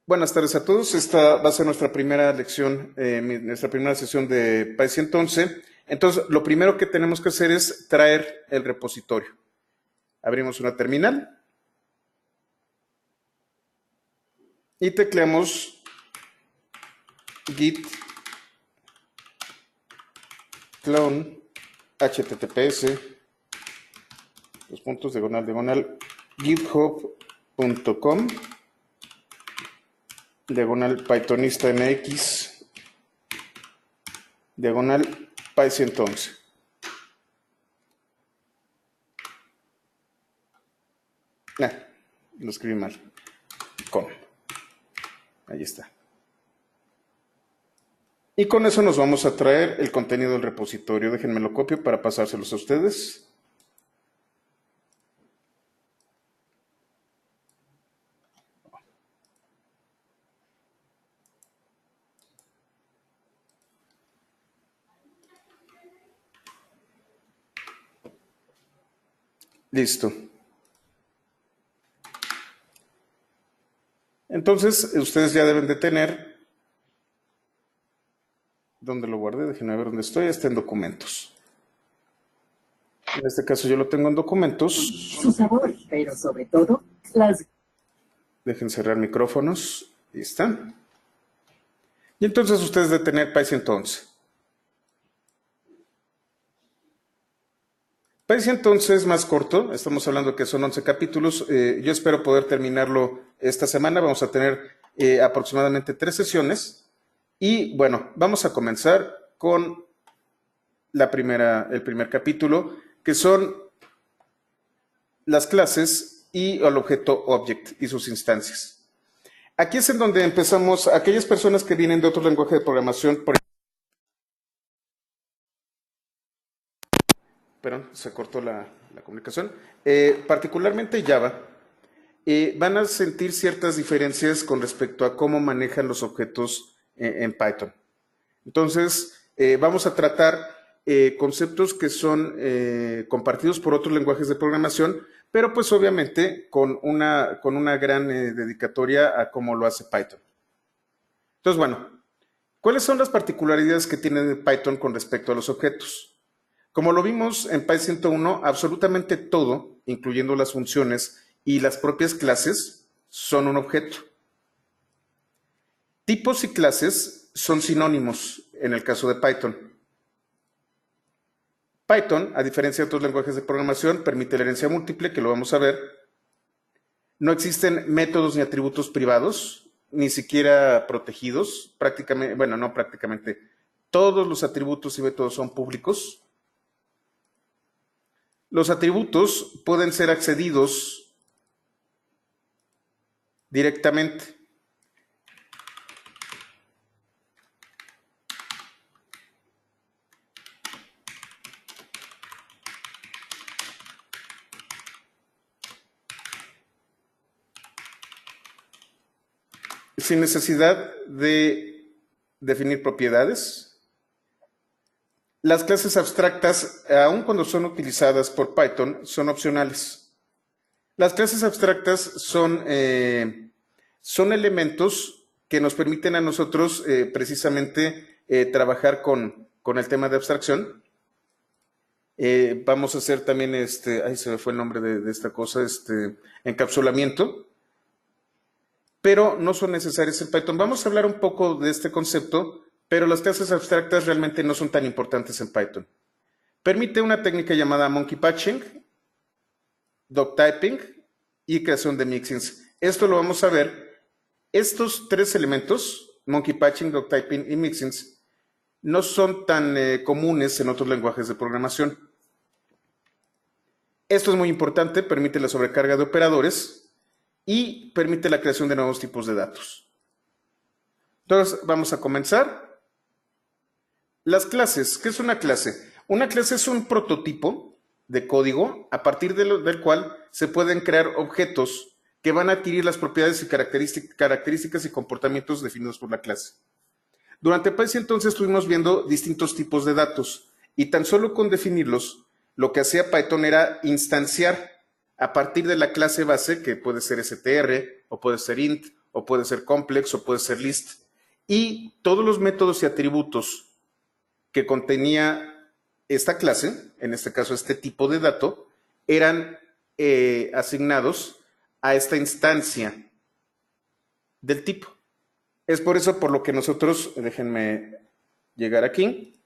Buenas tardes a todos. Esta va a ser nuestra primera lección, nuestra primera sesión de PySI 11. Entonces, lo primero que tenemos que hacer es traer el repositorio. Abrimos una terminal y tecleamos git clone https github.com /pythonista mx /PySI 11. Lo escribí mal. Ahí está. Y con eso nos vamos a traer el contenido del repositorio. Déjenme lo copio para pasárselos a ustedes. Listo. Entonces, ustedes ya deben de tener... ¿Dónde lo guardé? Déjenme ver dónde estoy. Está en documentos. En este caso yo lo tengo en documentos. Su sabor, pero sobre todo, las... Dejen cerrar micrófonos. Ahí está. Y entonces ustedes deben tener PySI 11. PySI 11 es más corto. Estamos hablando que son 11 capítulos. Yo espero poder terminarlo esta semana. Vamos a tener aproximadamente 3 sesiones. Y bueno, vamos a comenzar con el primer capítulo, que son las clases y el objeto object y sus instancias. Aquí es en donde empezamos, aquellas personas que vienen de otro lenguaje de programación, perdón, se cortó la comunicación, particularmente Java, van a sentir ciertas diferencias con respecto a cómo manejan los objetos en Python. Entonces, vamos a tratar conceptos que son compartidos por otros lenguajes de programación, pero pues obviamente con una gran dedicatoria a cómo lo hace Python. Entonces, bueno, ¿cuáles son las particularidades que tiene Python con respecto a los objetos? Como lo vimos en PySI 101, absolutamente todo, incluyendo las funciones y las propias clases, son un objeto. Tipos y clases son sinónimos en el caso de Python. Python, a diferencia de otros lenguajes de programación, permite la herencia múltiple, que lo vamos a ver. No existen métodos ni atributos privados, ni siquiera protegidos. Prácticamente, bueno, no prácticamente. Todos los atributos y métodos son públicos. Los atributos pueden ser accedidos directamente. Sin necesidad de definir propiedades. Las clases abstractas, aun cuando son utilizadas por Python, son opcionales. Las clases abstractas son elementos que nos permiten a nosotros precisamente trabajar con el tema de abstracción. Vamos a hacer también, se me fue el nombre de esta cosa, encapsulamiento. Pero no son necesarias en Python. Vamos a hablar un poco de este concepto, pero las clases abstractas realmente no son tan importantes en Python. Permite una técnica llamada monkey patching, doctyping y creación de mixins. Esto lo vamos a ver. Estos 3 elementos, monkey patching, doctyping y mixins, no son tan comunes en otros lenguajes de programación. Esto es muy importante, permite la sobrecarga de operadores y permite la creación de nuevos tipos de datos. Entonces, vamos a comenzar. Las clases. ¿Qué es una clase? Una clase es un prototipo de código a partir del cual se pueden crear objetos que van a adquirir las propiedades y características y comportamientos definidos por la clase. Durante PySI entonces estuvimos viendo distintos tipos de datos y tan solo con definirlos, lo que hacía Python era instanciar a partir de la clase base, que puede ser str, o puede ser int, o puede ser complex, o puede ser list. Y todos los métodos y atributos que contenía esta clase, en este caso este tipo de dato, eran asignados a esta instancia del tipo. Es por eso por lo que nosotros, déjenme llegar aquí,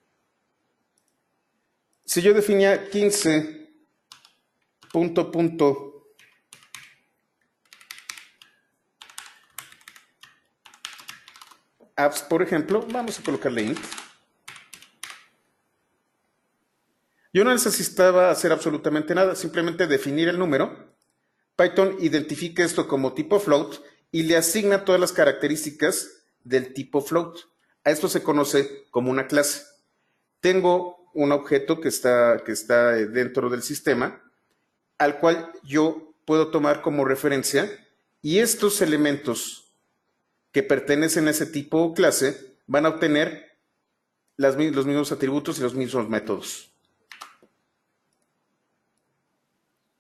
si yo definía 15 punto apps, por ejemplo, vamos a colocarle int. Yo no necesitaba hacer absolutamente nada, simplemente definir el número. Python identifica esto como tipo float y le asigna todas las características del tipo float. A esto se conoce como una clase. Tengo un objeto que está dentro del sistema, al cual yo puedo tomar como referencia, y estos elementos que pertenecen a ese tipo o clase van a obtener los mismos atributos y los mismos métodos.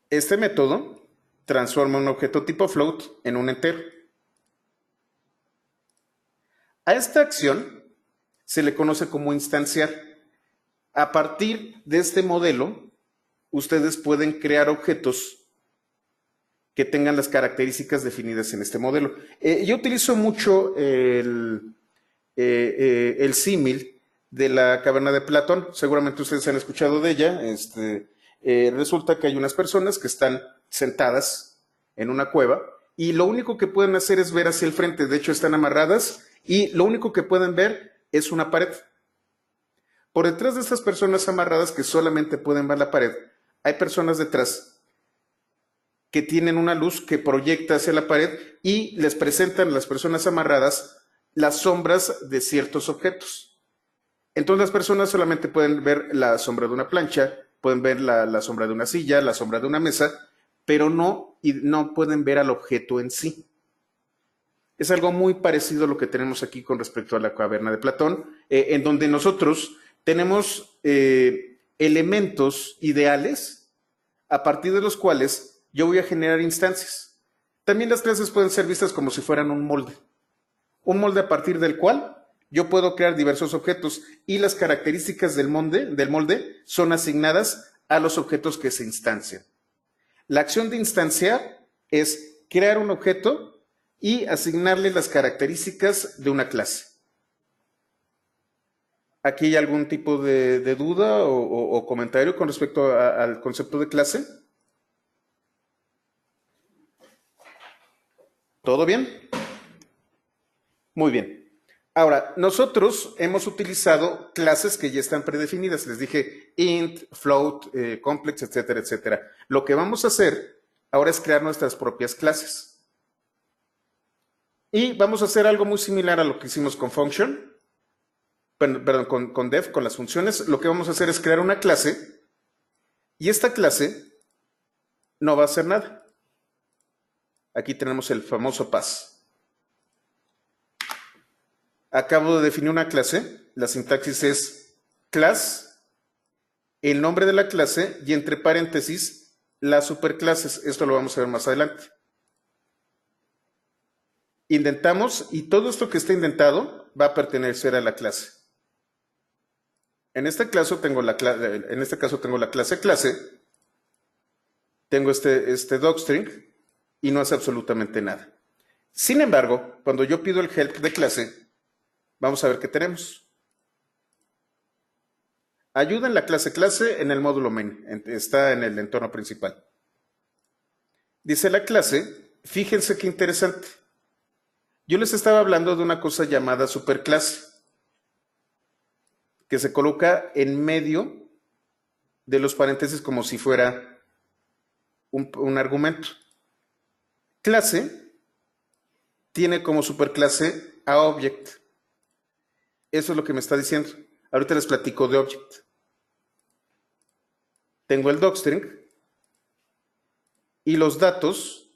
Este método transforma un objeto tipo float en un entero. A esta acción se le conoce como instanciar. A partir de este modelo, ustedes pueden crear objetos que tengan las características definidas en este modelo. Yo utilizo mucho el símil de la caverna de Platón. Seguramente ustedes han escuchado de ella. Resulta que hay unas personas que están sentadas en una cueva y lo único que pueden hacer es ver hacia el frente. De hecho, están amarradas y lo único que pueden ver es una pared. Por detrás de estas personas amarradas que solamente pueden ver la pared, hay personas detrás que tienen una luz que proyecta hacia la pared y les presentan a las personas amarradas las sombras de ciertos objetos. Entonces las personas solamente pueden ver la sombra de una plancha, pueden ver la sombra de una silla, la sombra de una mesa, pero no pueden ver al objeto en sí. Es algo muy parecido a lo que tenemos aquí con respecto a la caverna de Platón, en donde nosotros tenemos elementos ideales a partir de los cuales yo voy a generar instancias. También las clases pueden ser vistas como si fueran un molde. Un molde a partir del cual yo puedo crear diversos objetos y las características del molde son asignadas a los objetos que se instancian. La acción de instanciar es crear un objeto y asignarle las características de una clase. ¿Aquí hay algún tipo de duda o comentario con respecto al concepto de clase? ¿Todo bien? Muy bien. Ahora, nosotros hemos utilizado clases que ya están predefinidas. Les dije int, float, complex, etcétera, etcétera. Lo que vamos a hacer ahora es crear nuestras propias clases. Y vamos a hacer algo muy similar a lo que hicimos con function, perdón, con def, con las funciones. Lo que vamos a hacer es crear una clase y esta clase no va a hacer nada. Aquí tenemos el famoso pass. Acabo de definir una clase, la sintaxis es class, el nombre de la clase y entre paréntesis las superclases. Esto lo vamos a ver más adelante. Indentamos y todo esto que está indentado va a pertenecer a la clase. En este caso tengo la clase clase, tengo este docstring y no hace absolutamente nada. Sin embargo, cuando yo pido el help de clase, vamos a ver qué tenemos. Ayuda en la clase en el módulo main, está en el entorno principal. Dice la clase, fíjense qué interesante. Yo les estaba hablando de una cosa llamada superclase, que se coloca en medio de los paréntesis como si fuera un argumento. Clase tiene como superclase a object. Eso es lo que me está diciendo. Ahorita les platico de object. Tengo el docstring y los datos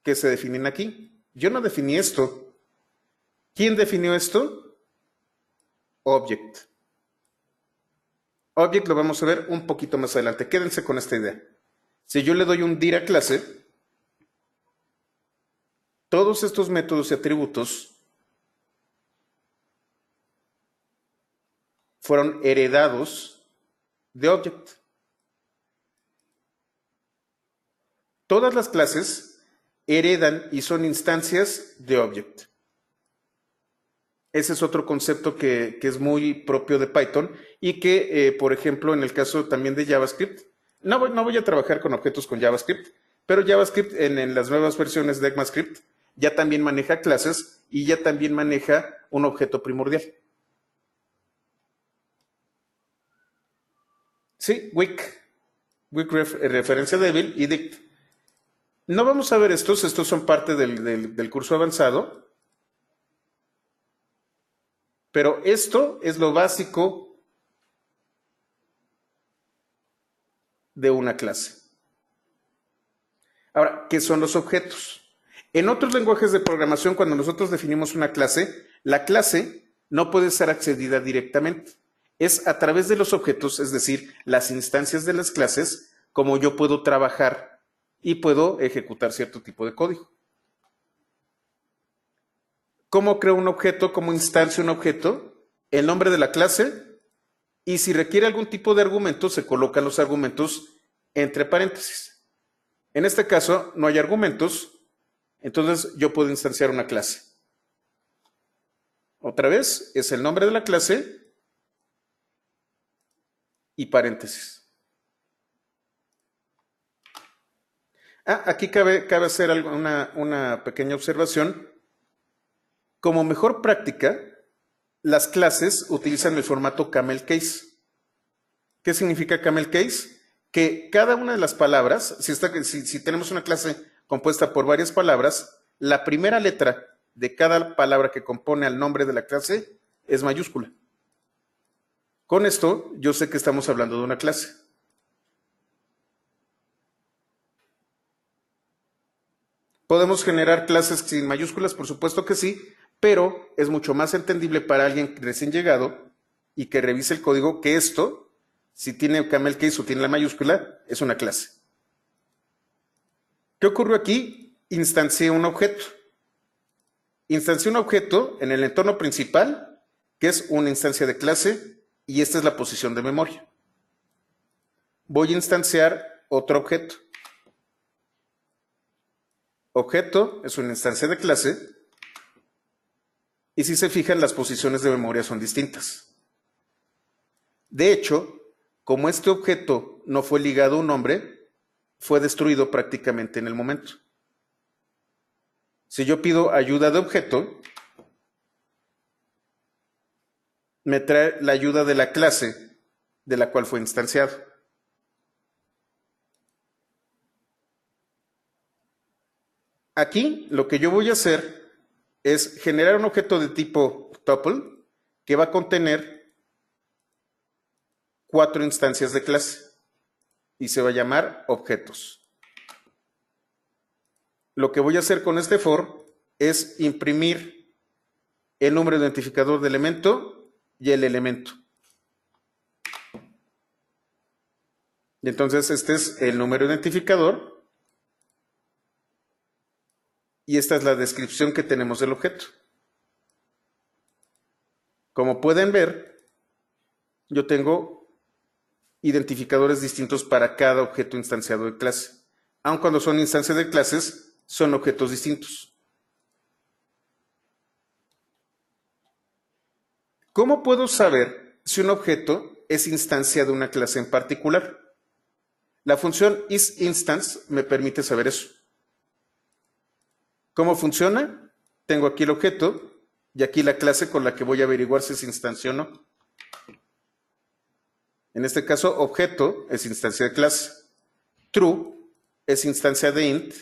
que se definen aquí. Yo no definí esto. ¿Quién definió esto? Object. Object lo vamos a ver un poquito más adelante. Quédense con esta idea. Si yo le doy un dir a clase, Todos estos métodos y atributos fueron heredados de Object. Todas las clases heredan y son instancias de Object. Ese es otro concepto que es muy propio de Python y que, por ejemplo, en el caso también de JavaScript, no voy a trabajar con objetos con JavaScript, pero JavaScript en las nuevas versiones de ECMAScript ya también maneja clases y ya también maneja un objeto primordial. Sí, Wick referencia débil y dict. No vamos a ver estos son parte del curso avanzado, pero esto es lo básico de una clase. Ahora, ¿qué son los objetos? En otros lenguajes de programación, cuando nosotros definimos una clase, la clase no puede ser accedida directamente. Es a través de los objetos, es decir, las instancias de las clases, como yo puedo trabajar y puedo ejecutar cierto tipo de código. ¿Cómo creo un objeto? ¿Cómo instancio un objeto? El nombre de la clase, y si requiere algún tipo de argumento, se colocan los argumentos entre paréntesis. En este caso, no hay argumentos, entonces yo puedo instanciar una clase. Otra vez, es el nombre de la clase y paréntesis. Aquí cabe hacer una pequeña observación. Como mejor práctica, las clases utilizan el formato camel case. ¿Qué significa camel case? Que cada una de las palabras, si tenemos una clase compuesta por varias palabras, la primera letra de cada palabra que compone al nombre de la clase es mayúscula. Con esto, yo sé que estamos hablando de una clase. ¿Podemos generar clases sin mayúsculas? Por supuesto que sí, pero es mucho más entendible para alguien recién llegado y que revise el código que esto, si tiene camel case o tiene la mayúscula, es una clase. ¿Qué ocurrió aquí? Instancié un objeto. Instancié un objeto en el entorno principal, que es una instancia de clase, y esta es la posición de memoria. Voy a instanciar otro objeto. Objeto es una instancia de clase, y si se fijan, las posiciones de memoria son distintas. De hecho, como este objeto no fue ligado a un nombre, fue destruido prácticamente en el momento. Si yo pido ayuda de objeto, me trae la ayuda de la clase de la cual fue instanciado. Aquí lo que yo voy a hacer es generar un objeto de tipo tuple que va a contener 4 instancias de clase y se va a llamar objetos. Lo que voy a hacer con este for es imprimir el número identificador del elemento y el elemento. Y entonces este es el número identificador y esta es la descripción que tenemos del objeto. Como pueden ver, yo tengo identificadores distintos para cada objeto instanciado de clase. Aun cuando son instancias de clases, son objetos distintos. ¿Cómo puedo saber si un objeto es instancia de una clase en particular? La función isInstance me permite saber eso. ¿Cómo funciona? Tengo aquí el objeto y aquí la clase con la que voy a averiguar si es instancia o no. En este caso, objeto es instancia de clase. True es instancia de int.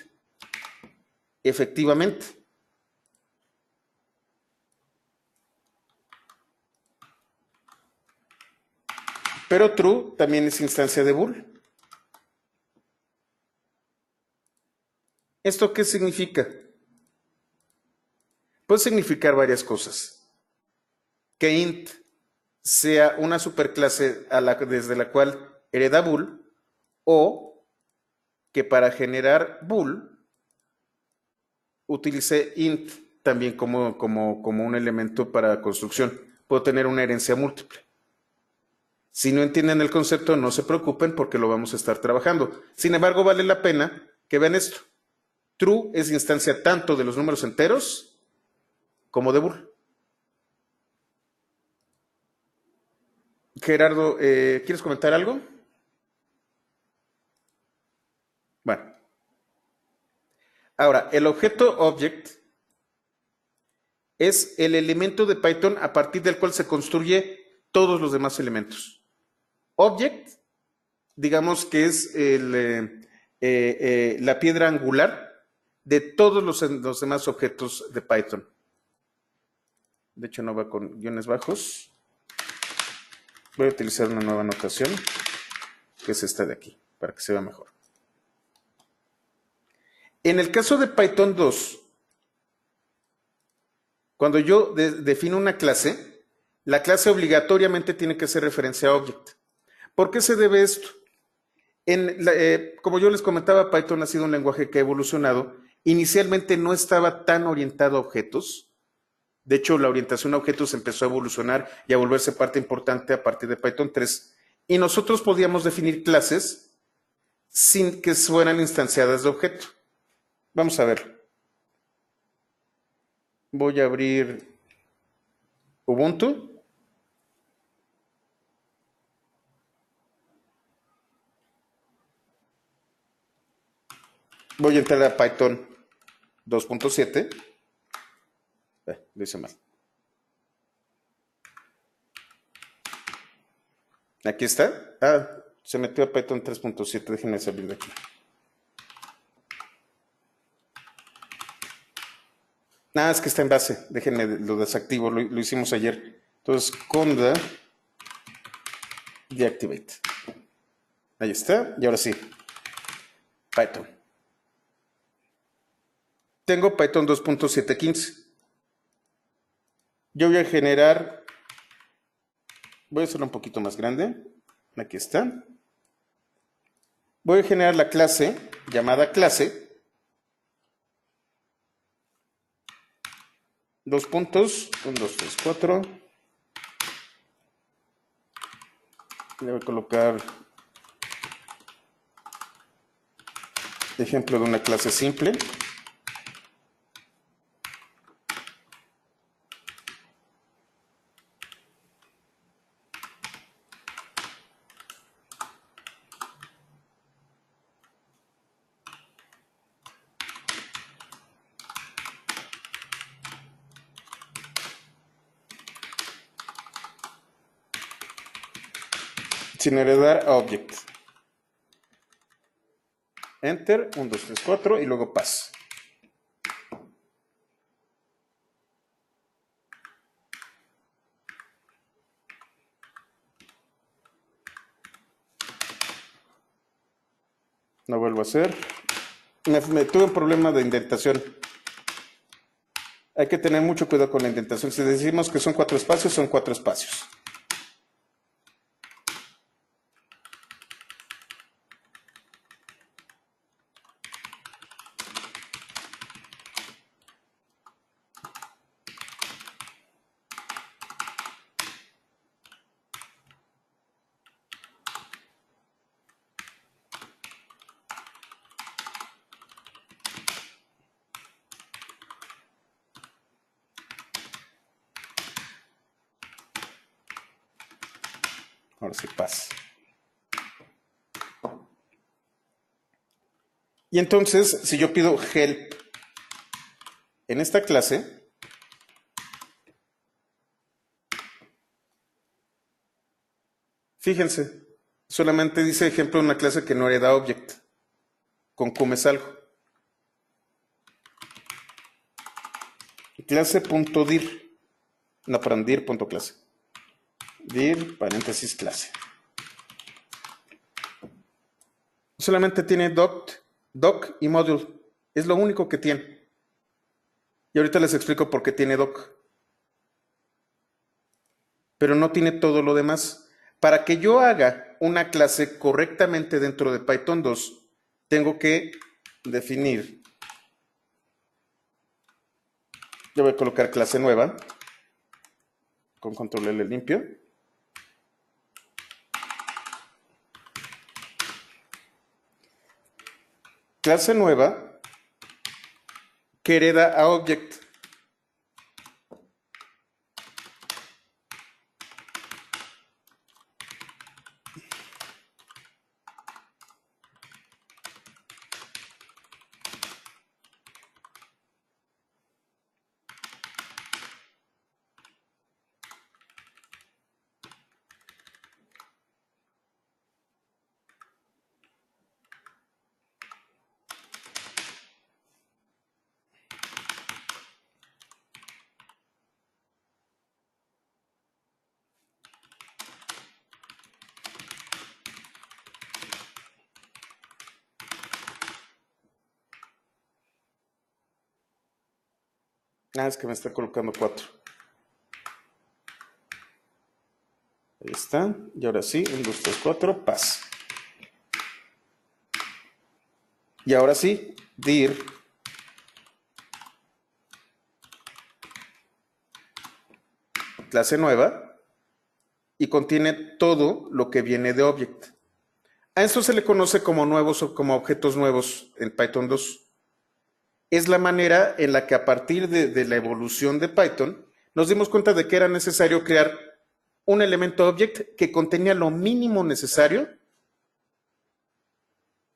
Efectivamente. Pero true también es instancia de bool. ¿Esto qué significa? Puede significar varias cosas. Que int sea una superclase desde la cual hereda bool, o que para generar bool utilicé int también como un elemento para construcción. Puedo tener una herencia múltiple. Si no entienden el concepto, no se preocupen porque lo vamos a estar trabajando. Sin embargo, vale la pena que vean esto. True es instancia tanto de los números enteros como de bool. Gerardo, ¿quieres comentar algo? Bueno. Ahora, el objeto object es el elemento de Python a partir del cual se construye todos los demás elementos. Object, digamos que es la piedra angular de todos los demás objetos de Python. De hecho, no va con guiones bajos. Voy a utilizar una nueva notación, que es esta de aquí, para que se vea mejor. En el caso de Python 2, cuando yo defino una clase, la clase obligatoriamente tiene que hacer referencia a object. ¿Por qué se debe esto? Como yo les comentaba, Python ha sido un lenguaje que ha evolucionado. Inicialmente no estaba tan orientado a objetos. De hecho, la orientación a objetos empezó a evolucionar y a volverse parte importante a partir de Python 3. Y nosotros podíamos definir clases sin que fueran instanciadas de objeto. Vamos a ver. Voy a abrir Ubuntu. Voy a entrar a Python 2.7. Lo hice mal. Aquí está. Se metió a Python 3.7. Déjenme salir de aquí. Es que está en base. Déjenme lo desactivo. Lo hicimos ayer. Entonces, conda deactivate. Ahí está. Y ahora sí. Python. Tengo Python 2.715. Yo voy a generar. Voy a hacerlo un poquito más grande. Aquí está. Voy a generar la clase llamada clase. 2 puntos, 1, 2, 3, 4. Le voy a colocar ejemplo de una clase simple. Sin heredar a object. Enter, 1, 2, 3, 4 y luego pass. No vuelvo a hacer. Tuve un problema de indentación. Hay que tener mucho cuidado con la indentación. Si decimos que son 4 espacios, son 4 espacios. Ahora sí pasa. Y entonces, si yo pido help en esta clase, fíjense, solamente dice ejemplo de una clase que no hereda object. Con Q me salgo. Clase.dir. No, perdón, dir.clase. Dir, paréntesis, clase. Solamente tiene doc y module. Es lo único que tiene. Y ahorita les explico por qué tiene doc. Pero no tiene todo lo demás. Para que yo haga una clase correctamente dentro de Python 2, tengo que definir Yo voy a colocar clase nueva con control L limpio. Clase nueva que hereda a object. Ah, es que me está colocando 4. Ahí está. Y ahora sí, 1, 2, 3, 4, paz. Y ahora sí, dir clase nueva y contiene todo lo que viene de object. A esto se le conoce como nuevos o como objetos nuevos en Python 2. Es la manera en la que a partir de la evolución de Python nos dimos cuenta de que era necesario crear un elemento object que contenía lo mínimo necesario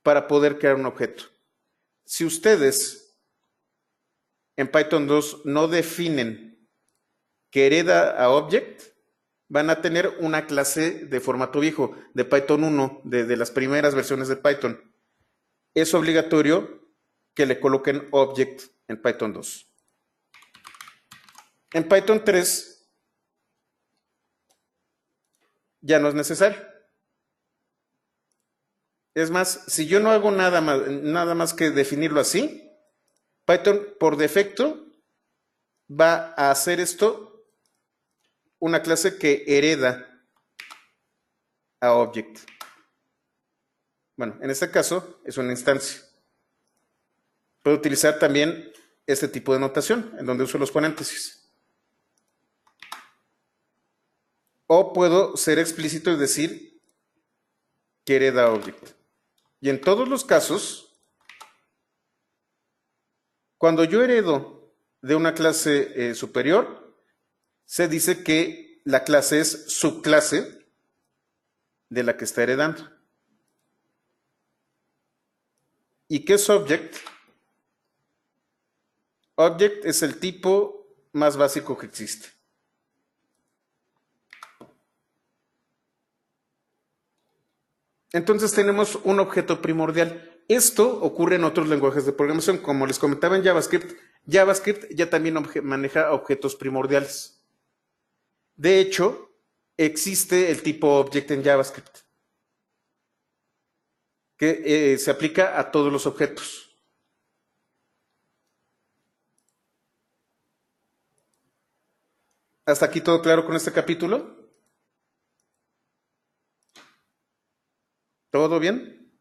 para poder crear un objeto. Si ustedes en Python 2 no definen que hereda a object, van a tener una clase de formato viejo de Python 1, de las primeras versiones de Python. Es obligatorio que le coloquen object en Python 2. En Python 3 ya no es necesario. Es más, si yo no hago nada más que definirlo así, Python por defecto va a hacer esto una clase que hereda a object. Bueno, en este caso es una instancia. Puedo utilizar también este tipo de notación, en donde uso los paréntesis. O puedo ser explícito y decir que hereda a object. Y en todos los casos, cuando yo heredo de una clase superior, se dice que la clase es subclase de la que está heredando. ¿Y qué es object? Object es el tipo más básico que existe. Entonces tenemos un objeto primordial. Esto ocurre en otros lenguajes de programación. Como les comentaba en JavaScript, JavaScript ya también maneja objetos primordiales. De hecho, existe el tipo object en JavaScript, que se aplica a todos los objetos. ¿Hasta aquí todo claro con este capítulo? ¿Todo bien?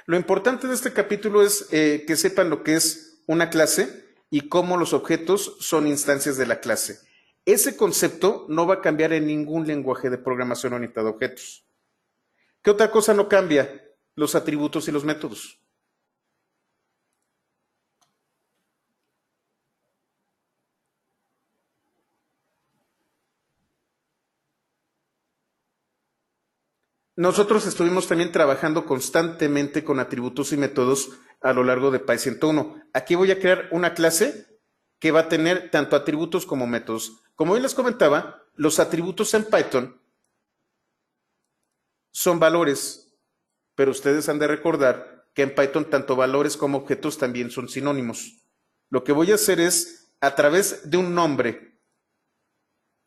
Lo importante de este capítulo es que sepan lo que es una clase y cómo los objetos son instancias de la clase. Ese concepto no va a cambiar en ningún lenguaje de programación orientada a objetos. ¿Qué otra cosa no cambia? Los atributos y los métodos. Nosotros estuvimos también trabajando constantemente con atributos y métodos a lo largo de Py 101. Aquí voy a crear una clase que va a tener tanto atributos como métodos. Como yo les comentaba, los atributos en Python son valores, pero ustedes han de recordar que en Python tanto valores como objetos también son sinónimos. Lo que voy a hacer es, a través de un nombre,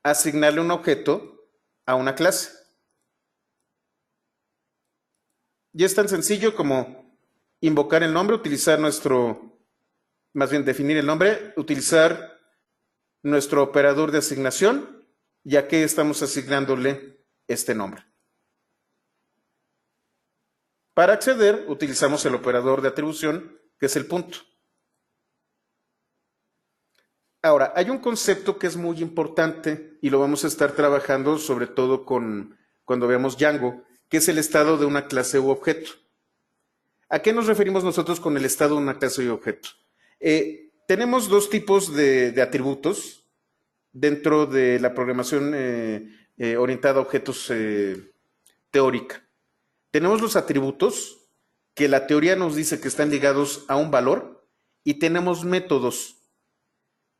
asignarle un objeto a una clase. Y es tan sencillo como invocar el nombre, definir el nombre, utilizar nuestro operador de asignación, ya que estamos asignándole este nombre. Para acceder, utilizamos el operador de atribución, que es el punto. Ahora, hay un concepto que es muy importante y lo vamos a estar trabajando sobre todo cuando veamos Django, que es el estado de una clase u objeto. ¿A qué nos referimos nosotros con el estado de una clase y objeto? Tenemos dos tipos de atributos dentro de la programación orientada a objetos teórica. Tenemos los atributos, que la teoría nos dice que están ligados a un valor, y tenemos métodos,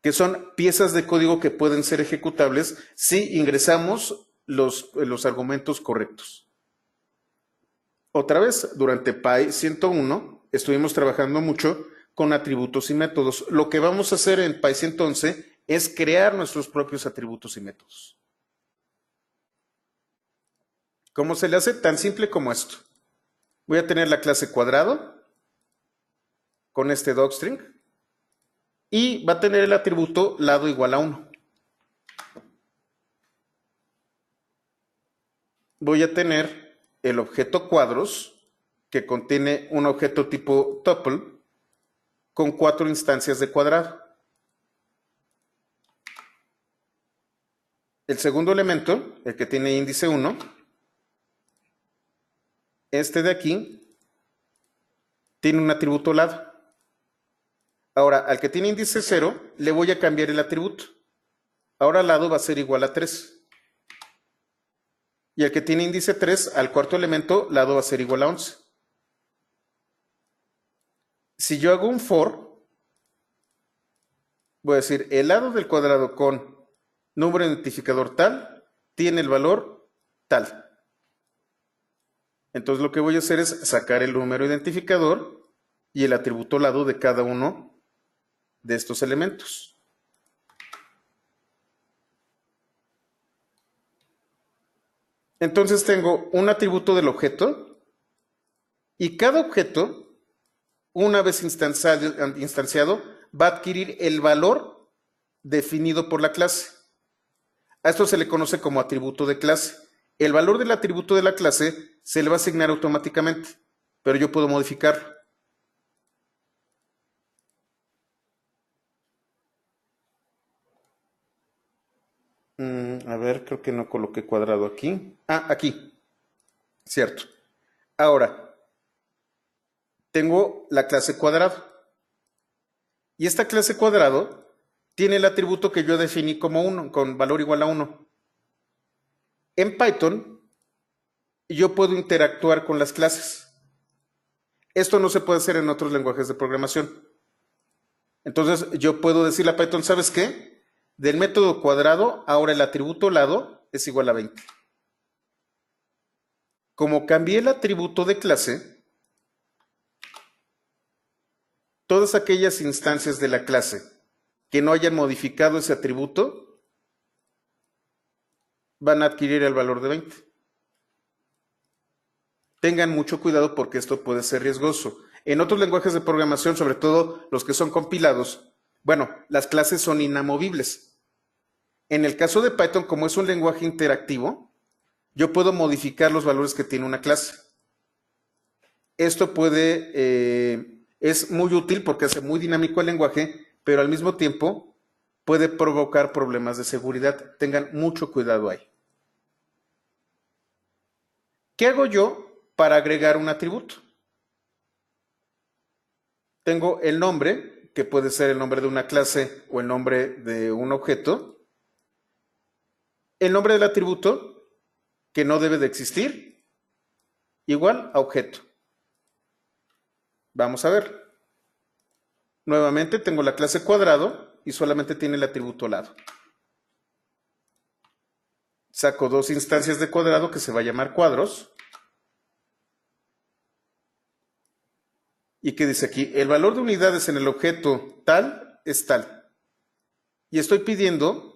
que son piezas de código que pueden ser ejecutables si ingresamos los argumentos correctos. Otra vez, durante Py 101 estuvimos trabajando mucho con atributos y métodos. Lo que vamos a hacer en Py 111 es crear nuestros propios atributos y métodos. ¿Cómo se le hace? Tan simple como esto. Voy a tener la clase cuadrado con este docstring y va a tener el atributo lado igual a 1. Voy a tener el objeto cuadros, que contiene un objeto tipo tuple con 4 instancias de cuadrado. El segundo elemento, el que tiene índice 1, este de aquí, tiene un atributo lado. Ahora, al que tiene índice 0, le voy a cambiar el atributo. Ahora lado va a ser igual a 3. Y al que tiene índice 3, al cuarto elemento, lado va a ser igual a 11. Si yo hago un for, voy a decir, el lado del cuadrado con número identificador tal tiene el valor tal. Entonces lo que voy a hacer es sacar el número identificador y el atributo lado de cada uno de estos elementos. Entonces tengo un atributo del objeto y cada objeto, una vez instanciado, va a adquirir el valor definido por la clase. A esto se le conoce como atributo de clase. El valor del atributo de la clase se le va a asignar automáticamente, pero yo puedo modificarlo. A ver, creo que no coloqué cuadrado aquí. Ah, aquí. Cierto. Ahora, tengo la clase cuadrado. Y esta clase cuadrado tiene el atributo que yo definí como 1, con valor igual a 1. En Python, yo puedo interactuar con las clases. Esto no se puede hacer en otros lenguajes de programación. Entonces, yo puedo decirle a Python, ¿sabes qué? Del método cuadrado, ahora el atributo lado es igual a 20. Como cambié el atributo de clase, todas aquellas instancias de la clase que no hayan modificado ese atributo van a adquirir el valor de 20. Tengan mucho cuidado porque esto puede ser riesgoso. En otros lenguajes de programación, sobre todo los que son compilados, bueno, las clases son inamovibles. En el caso de Python, como es un lenguaje interactivo, yo puedo modificar los valores que tiene una clase. Esto es muy útil porque hace muy dinámico el lenguaje, pero al mismo tiempo puede provocar problemas de seguridad. Tengan mucho cuidado ahí. ¿Qué hago yo para agregar un atributo? Tengo el nombre, que puede ser el nombre de una clase o el nombre de un objeto. El nombre del atributo, que no debe de existir, igual a objeto. Vamos a ver. Nuevamente tengo la clase cuadrado y solamente tiene el atributo lado. Saco 2 instancias de cuadrado que se va a llamar cuadros. ¿Y qué dice aquí? El valor de unidades en el objeto tal es tal. Y estoy pidiendo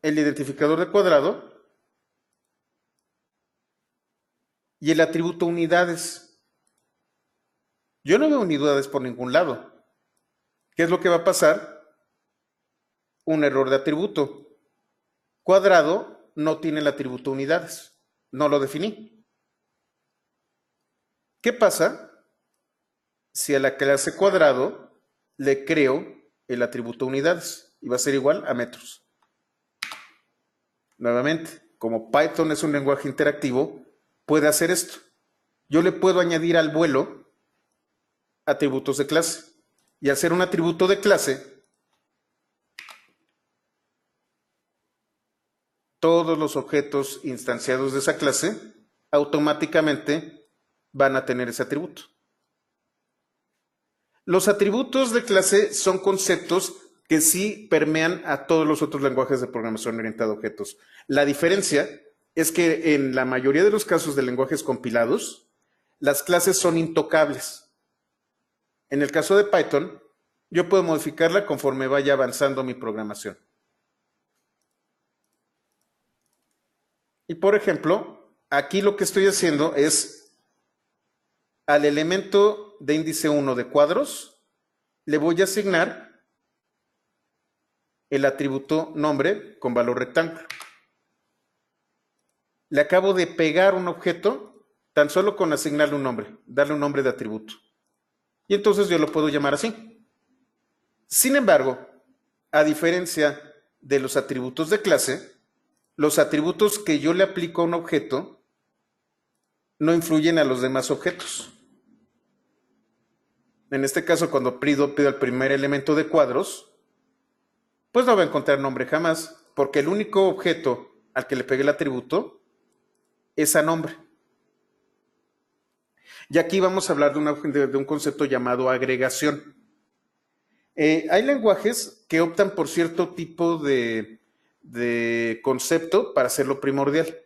el identificador de cuadrado y el atributo unidades. Yo no veo unidades por ningún lado. ¿Qué es lo que va a pasar? Un error de atributo. Cuadrado no tiene el atributo unidades. No lo definí. ¿Qué pasa si a la clase cuadrado le creo el atributo unidades y va a ser igual a metros. Nuevamente, como Python es un lenguaje interactivo, puede hacer esto. Yo le puedo añadir al vuelo atributos de clase. Y al ser un atributo de clase, todos los objetos instanciados de esa clase automáticamente van a tener ese atributo. Los atributos de clase son conceptos que sí permean a todos los otros lenguajes de programación orientada a objetos. La diferencia es que en la mayoría de los casos de lenguajes compilados, las clases son intocables. En el caso de Python, yo puedo modificarla conforme vaya avanzando mi programación. Y por ejemplo, aquí lo que estoy haciendo es al elemento de índice 1 de cuadros, le voy a asignar el atributo nombre con valor rectángulo. Le acabo de pegar un objeto tan solo con asignarle un nombre, darle un nombre de atributo. Y entonces yo lo puedo llamar así. Sin embargo, a diferencia de los atributos de clase, los atributos que yo le aplico a un objeto no influyen a los demás objetos. En este caso, cuando pido el primer elemento de cuadros, pues no va a encontrar nombre jamás, porque el único objeto al que le pegué el atributo es a nombre. Y aquí vamos a hablar de un concepto llamado agregación. Hay lenguajes que optan por cierto tipo de concepto para hacerlo primordial.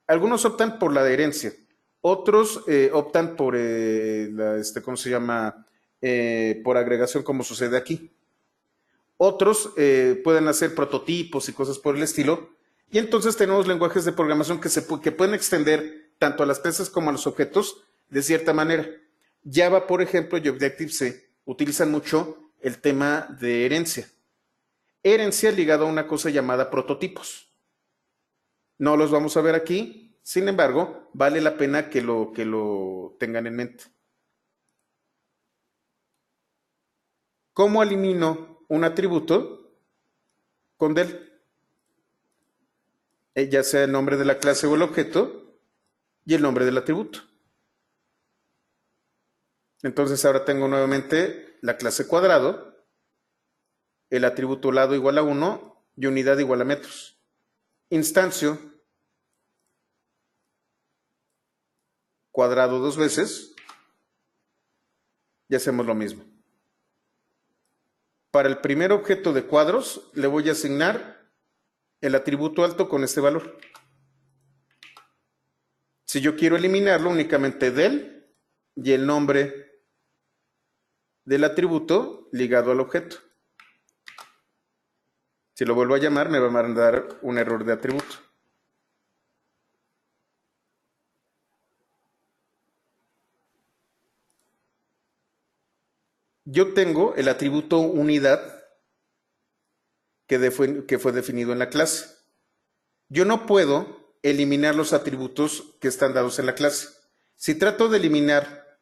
Algunos optan por la adherencia, otros optan por, ¿cómo se llama? Por agregación, como sucede aquí. Otros pueden hacer prototipos y cosas por el estilo. Y entonces tenemos lenguajes de programación que pueden extender tanto a las clases como a los objetos de cierta manera. Java, por ejemplo, y Objective-C utilizan mucho el tema de herencia. Herencia ligado a una cosa llamada prototipos. No los vamos a ver aquí, sin embargo, vale la pena que lo tengan en mente. ¿Cómo elimino un atributo? Con del. Ya sea el nombre de la clase o el objeto y el nombre del atributo. Entonces ahora tengo nuevamente la clase cuadrado, el atributo lado igual a 1 y unidad igual a metros. Instancio cuadrado dos veces y hacemos lo mismo. Para el primer objeto de cuadros le voy a asignar el atributo alto con este valor. Si yo quiero eliminarlo, únicamente del y el nombre del atributo ligado al objeto. Si lo vuelvo a llamar, me va a mandar un error de atributo. Yo tengo el atributo unidad que fue definido en la clase. Yo no puedo eliminar los atributos que están dados en la clase. Si trato de eliminar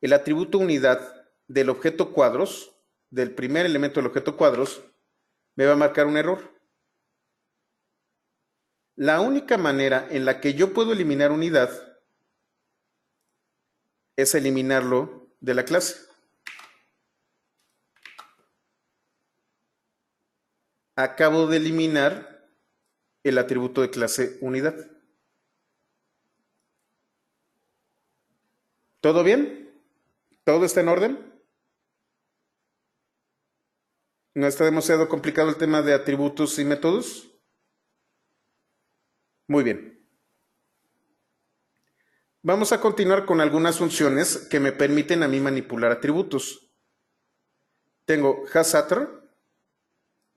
el atributo unidad del objeto cuadros, del primer elemento del objeto cuadros, me va a marcar un error. La única manera en la que yo puedo eliminar unidad es eliminarlo de la clase. Acabo de eliminar el atributo de clase unidad. ¿Todo bien? ¿Todo está en orden? ¿No está demasiado complicado el tema de atributos y métodos? Muy bien. Vamos a continuar con algunas funciones que me permiten a mí manipular atributos. Tengo hasAttr,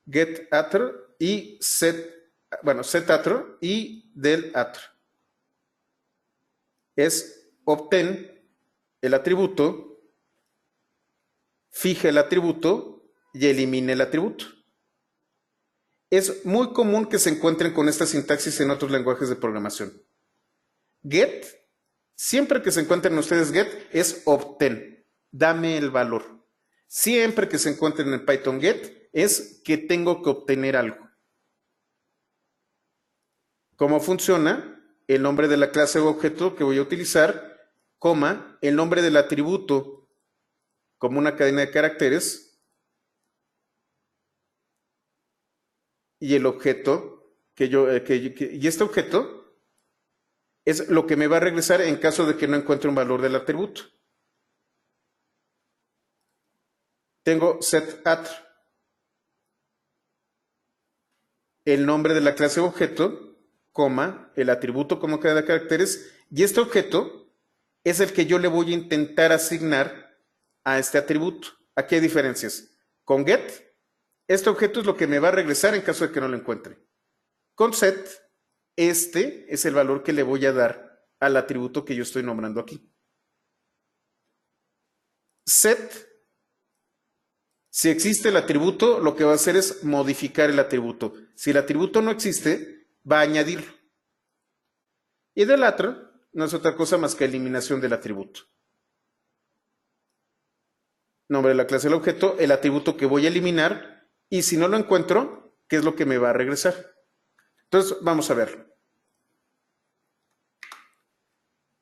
getAttr y setAttr y delAttr. Es obtén el atributo, fije el atributo y elimine el atributo. Es muy común que se encuentren con esta sintaxis en otros lenguajes de programación. Get, siempre que se encuentren ustedes get, es obtén. dame el valor. Siempre que se encuentren en Python get es que tengo que obtener algo. ¿Cómo funciona? El nombre de la clase o objeto que voy a utilizar, coma, el nombre del atributo como una cadena de caracteres y el objeto y este objeto es lo que me va a regresar en caso de que no encuentre un valor del atributo. Tengo setAttr, el nombre de la clase o objeto, coma, el atributo como cadena de caracteres, y este objeto es el que yo le voy a intentar asignar a este atributo. Aquí hay diferencias. Con get, este objeto es lo que me va a regresar en caso de que no lo encuentre. Con set, este es el valor que le voy a dar al atributo que yo estoy nombrando aquí. Set, si existe el atributo, lo que va a hacer es modificar el atributo. Si el atributo no existe, va a añadirlo. Y del otro no es otra cosa más que eliminación del atributo. Nombre de la clase del objeto, el atributo que voy a eliminar, y si no lo encuentro, ¿qué es lo que me va a regresar? Entonces, vamos a verlo.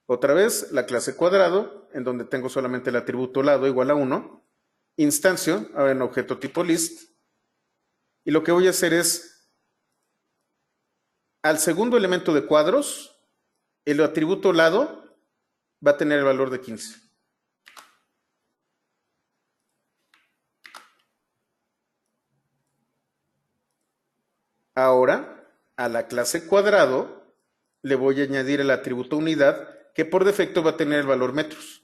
Otra vez, la clase cuadrado, en donde tengo solamente el atributo lado igual a 1. Instancio, ahora en objeto tipo list. Y lo que voy a hacer es, al segundo elemento de cuadros, el atributo lado va a tener el valor de 15. Ahora, a la clase cuadrado, le voy a añadir el atributo unidad, que por defecto va a tener el valor metros.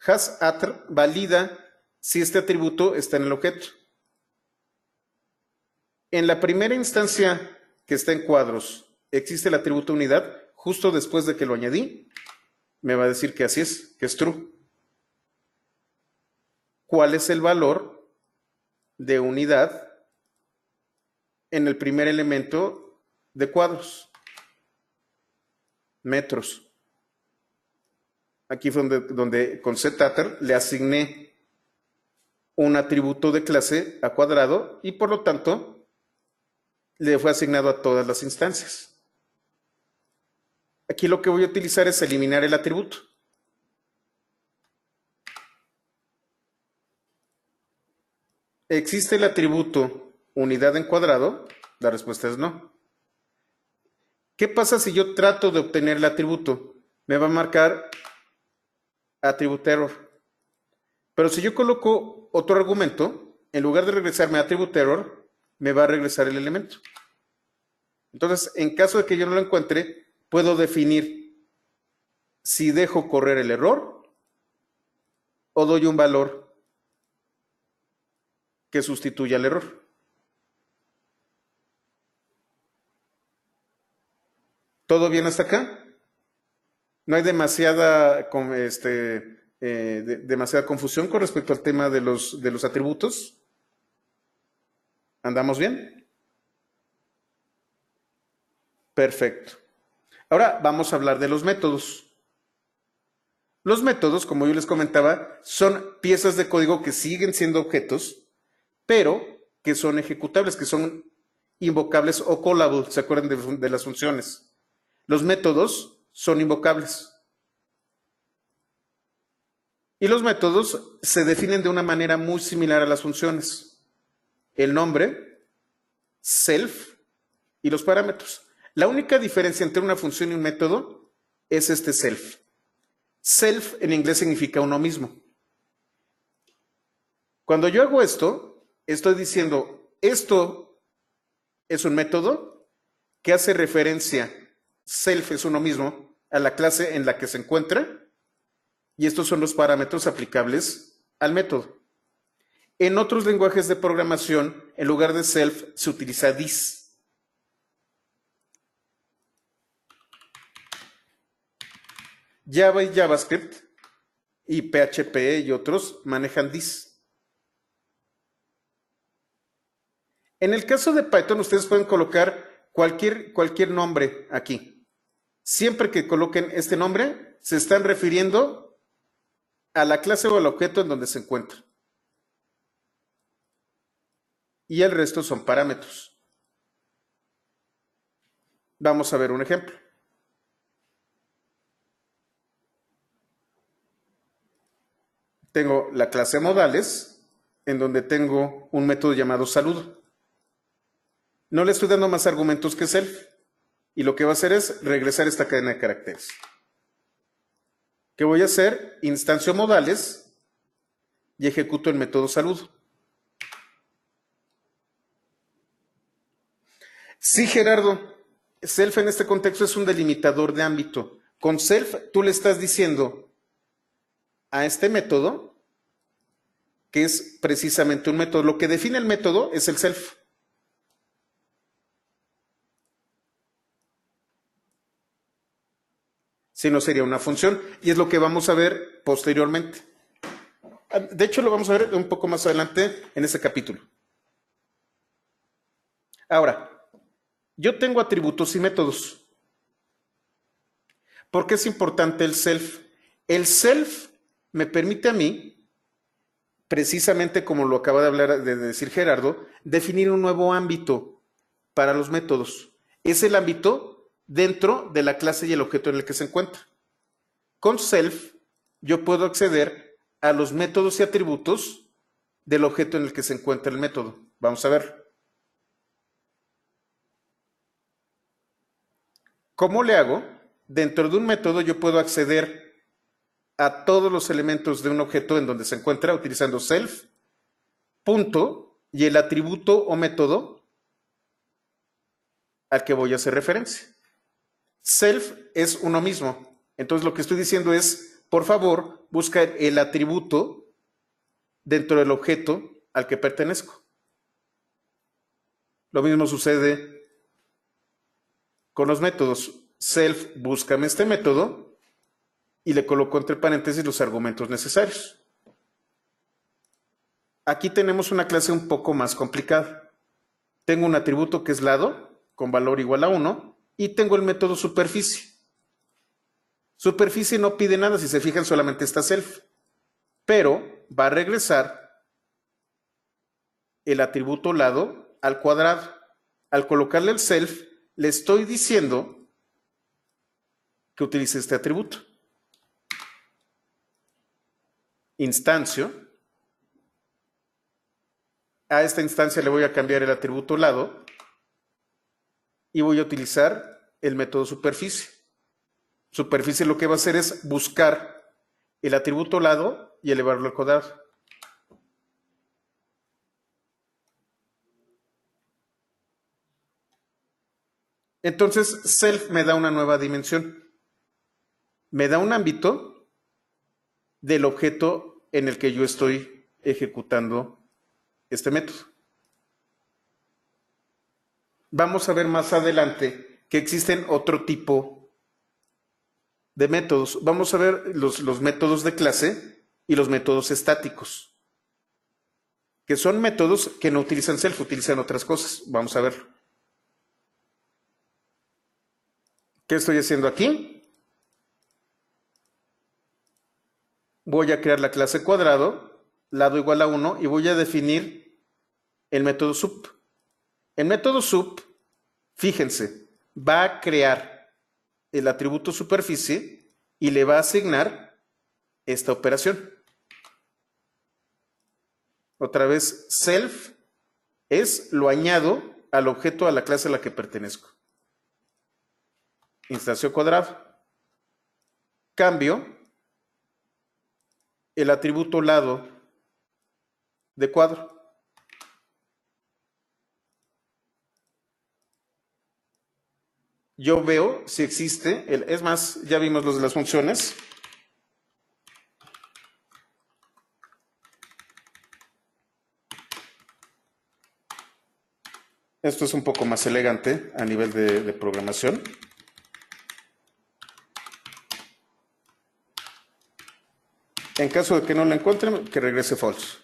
HasAttr valida si este atributo está en el objeto. En la primera instancia que está en cuadros, existe el atributo unidad, justo después de que lo añadí, me va a decir que así es, que es true. ¿Cuál es el valor de unidad en el primer elemento de cuadros? Metros. Aquí fue donde con setAttr le asigné un atributo de clase a cuadrado y por lo tanto le fue asignado a todas las instancias. Aquí lo que voy a utilizar es eliminar el atributo. ¿Existe el atributo unidad en cuadrado? La respuesta es no. ¿Qué pasa si yo trato de obtener el atributo? Me va a marcar attribute error. Pero si yo coloco otro argumento, en lugar de regresarme attribute error, me va a regresar el elemento. Entonces, en caso de que yo no lo encuentre, puedo definir si dejo correr el error o doy un valor que sustituya el error. ¿Todo bien hasta acá? No hay demasiada confusión con respecto al tema de los atributos. ¿Andamos bien? Perfecto. Ahora vamos a hablar de los métodos. Los métodos, como yo les comentaba, son piezas de código que siguen siendo objetos, pero que son ejecutables, que son invocables o callables. ¿Se acuerdan de las funciones? Los métodos son invocables. Y los métodos se definen de una manera muy similar a las funciones. El nombre, self y los parámetros. La única diferencia entre una función y un método es este self. Self en inglés significa uno mismo. Cuando yo hago esto, estoy diciendo, esto es un método que hace referencia, self es uno mismo, a la clase en la que se encuentra, y estos son los parámetros aplicables al método. En otros lenguajes de programación, en lugar de self, se utiliza this. Java y JavaScript y PHP y otros manejan this. En el caso de Python, ustedes pueden colocar cualquier nombre aquí. Siempre que coloquen este nombre, se están refiriendo a la clase o al objeto en donde se encuentra. Y el resto son parámetros. Vamos a ver un ejemplo. Tengo la clase modales, en donde tengo un método llamado saludo. No le estoy dando más argumentos que self. Y lo que va a hacer es regresar esta cadena de caracteres. ¿Qué voy a hacer? Instancio modales y ejecuto el método saludo. Sí, Gerardo, self en este contexto es un delimitador de ámbito. Con self tú le estás diciendo a este método que es precisamente un método. Lo que define el método es el self. Si no, sería una función. Y es lo que vamos a ver posteriormente. De hecho, lo vamos a ver un poco más adelante en este capítulo. Ahora, yo tengo atributos y métodos. ¿Por qué es importante el self? El self me permite a mí, precisamente como lo acaba de decir Gerardo, definir un nuevo ámbito para los métodos. Es el ámbito dentro de la clase y el objeto en el que se encuentra. Con self, yo puedo acceder a los métodos y atributos del objeto en el que se encuentra el método. Vamos a ver. ¿Cómo le hago? Dentro de un método yo puedo acceder a todos los elementos de un objeto en donde se encuentra utilizando self, punto, y el atributo o método al que voy a hacer referencia. Self es uno mismo. Entonces lo que estoy diciendo es, por favor, busca el atributo dentro del objeto al que pertenezco. Lo mismo sucede con los métodos. Self, búscame este método y le coloco entre paréntesis los argumentos necesarios. Aquí tenemos una clase un poco más complicada. Tengo un atributo que es lado, con valor igual a 1, y tengo el método superficie. Superficie no pide nada, si se fijan solamente está self, pero va a regresar el atributo lado al cuadrado. Al colocarle el self, le estoy diciendo que utilice este atributo. Instancio. A esta instancia le voy a cambiar el atributo lado y voy a utilizar el método superficie. Superficie lo que va a hacer es buscar el atributo lado y elevarlo al cuadrado. Entonces, self me da una nueva dimensión. Me da un ámbito del objeto en el que yo estoy ejecutando este método. Vamos a ver más adelante que existen otro tipo de métodos. Vamos a ver los métodos de clase y los métodos estáticos, que son métodos que no utilizan self, utilizan otras cosas. Vamos a verlo. ¿Qué estoy haciendo aquí? Voy a crear la clase cuadrado, lado igual a 1, y voy a definir el método sub. El método sub, fíjense, va a crear el atributo superficie y le va a asignar esta operación. Otra vez, self es lo añado al objeto a la clase a la que pertenezco. Instancio cuadrado. Cambio el atributo lado de cuadro. Yo veo si existe, es más, ya vimos los de las funciones. Esto es un poco más elegante a nivel de programación. En caso de que no la encuentren, que regrese false.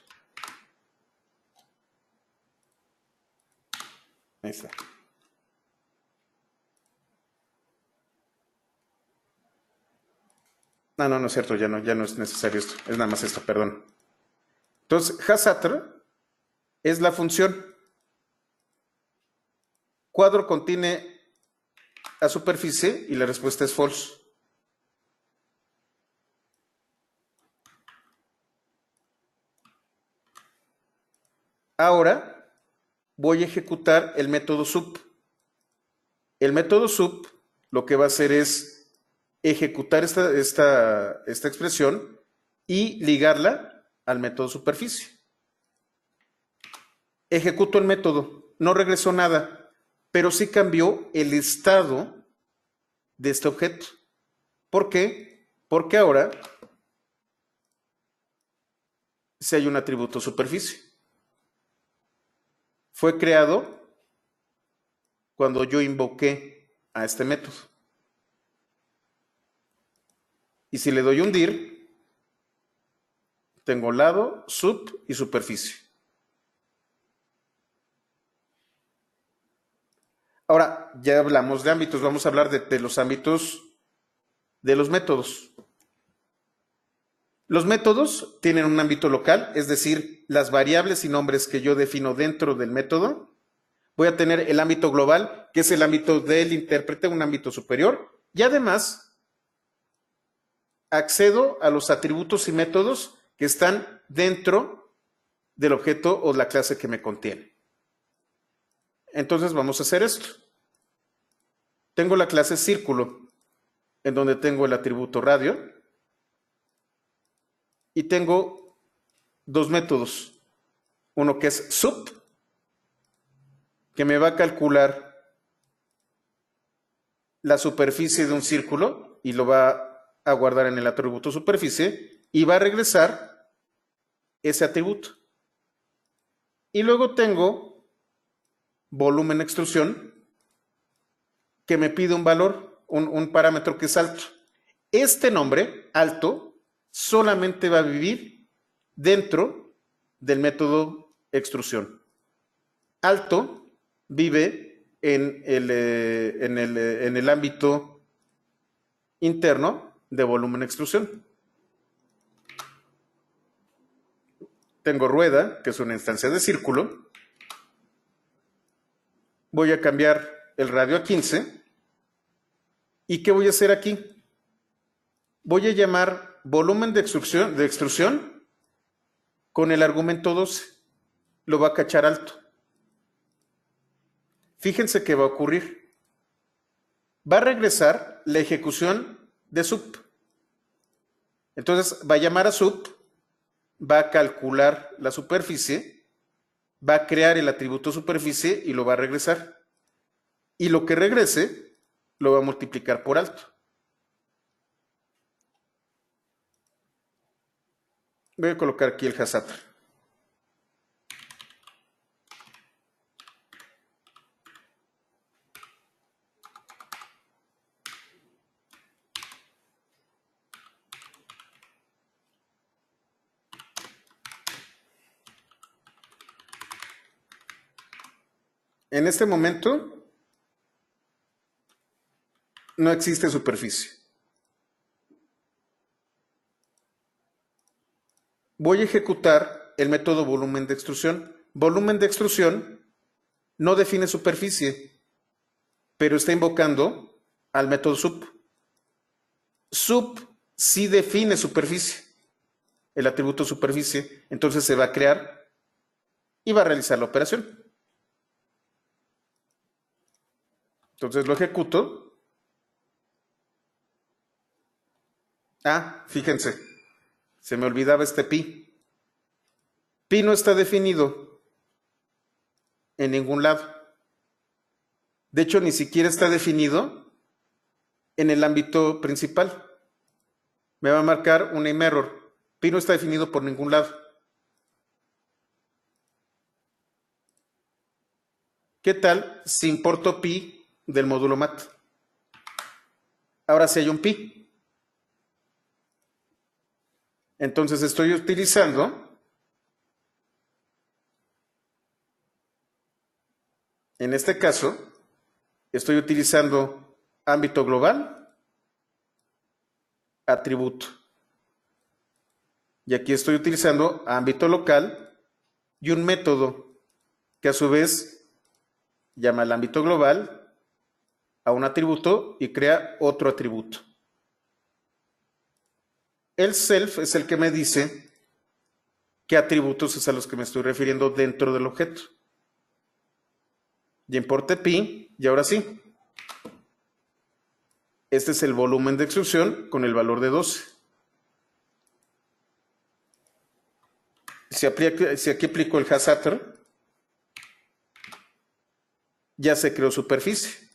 Ahí está. No, no, no es cierto, ya no es necesario esto. Es nada más esto, perdón. Entonces, hasAtr es la función. Cuadro contiene a superficie y la respuesta es false. Ahora voy a ejecutar el método sub. El método sub lo que va a hacer es ejecutar esta expresión y ligarla al método superficie. Ejecuto el método, no regresó nada, pero sí cambió el estado de este objeto. ¿Por qué? Porque ahora si hay un atributo superficie. Fue creado cuando yo invoqué a este método. Y si le doy un dir, tengo lado, sub y superficie. Ahora, ya hablamos de ámbitos, vamos a hablar de los ámbitos de los métodos. Los métodos tienen un ámbito local, es decir, las variables y nombres que yo defino dentro del método. Voy a tener el ámbito global, que es el ámbito del intérprete, un ámbito superior, y además accedo a los atributos y métodos que están dentro del objeto o la clase que me contiene. Entonces vamos a hacer esto. Tengo la clase círculo, en donde tengo el atributo radio, y tengo dos métodos. Uno que es sub, que me va a calcular la superficie de un círculo y lo va a guardar en el atributo superficie y va a regresar ese atributo. Y luego tengo volumen extrusión, que me pide un valor, un parámetro que es alto. Este nombre, alto, solamente va a vivir dentro del método extrusión. Alto vive en el ámbito interno de volumen extrusión. Tengo rueda, que es una instancia de círculo. Voy a cambiar el radio a 15. ¿Y qué voy a hacer aquí? Voy a llamar volumen de extrusión con el argumento 12. Lo va a cachar alto. Fíjense qué va a ocurrir. Va a regresar la ejecución de sub. Entonces va a llamar a sub, va a calcular la superficie, va a crear el atributo superficie y lo va a regresar. Y lo que regrese lo va a multiplicar por alto. Voy a colocar aquí el hasAtr. En este momento no existe superficie. Voy a ejecutar el método volumen de extrusión. Volumen de extrusión no define superficie, pero está invocando al método sub. Sub sí define superficie, el atributo superficie, entonces se va a crear y va a realizar la operación. Entonces lo ejecuto. Ah, fíjense, se me olvidaba este pi. Pi no está definido en ningún lado. De hecho, ni siquiera está definido en el ámbito principal. Me va a marcar un name error. Pi no está definido por ningún lado. ¿Qué tal si importo pi del módulo mat? Ahora sí hay un pi. Entonces estoy utilizando en este caso, estoy utilizando ámbito global atributo. Y aquí estoy utilizando ámbito local y un método que a su vez llama al ámbito global a un atributo y crea otro atributo. El self es el que me dice qué atributos es a los que me estoy refiriendo dentro del objeto. Y importe pi, y ahora sí. Este es el volumen de extrusión con el valor de 12. Si aquí aplico el Hasatter, ya se creó superficie.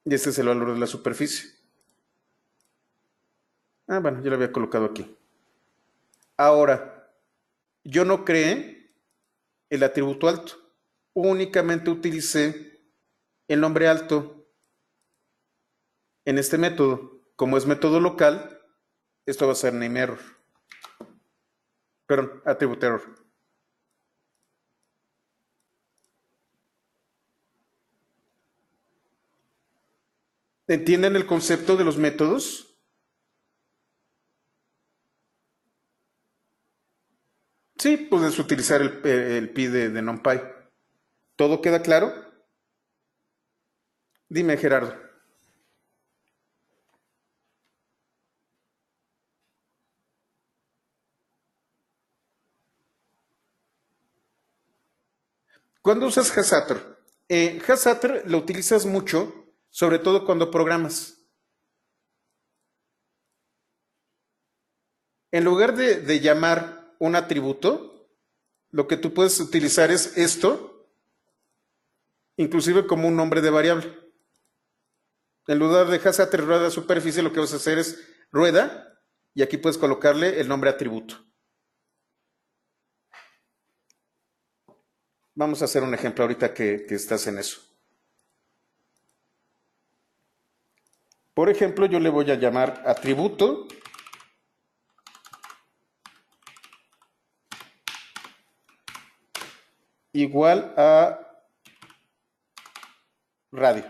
Y este es el valor de la superficie. Ah, bueno, yo lo había colocado aquí. Ahora, yo no creé el atributo alto. Únicamente utilicé el nombre alto en este método. Como es método local, esto va a ser name error. Perdón, attribute error. ¿Entienden el concepto de los métodos? Sí, puedes utilizar el pi de NumPy. ¿Todo queda claro? Dime, Gerardo. ¿Cuándo usas Hasatter? Hasatter lo utilizas mucho, sobre todo cuando programas. En lugar de llamar un atributo, lo que tú puedes utilizar es esto, inclusive como un nombre de variable. En lugar de Hasatter rueda superficie, lo que vas a hacer es rueda, y aquí puedes colocarle el nombre atributo. Vamos a hacer un ejemplo ahorita que estás en eso. Por ejemplo, yo le voy a llamar atributo igual a radio.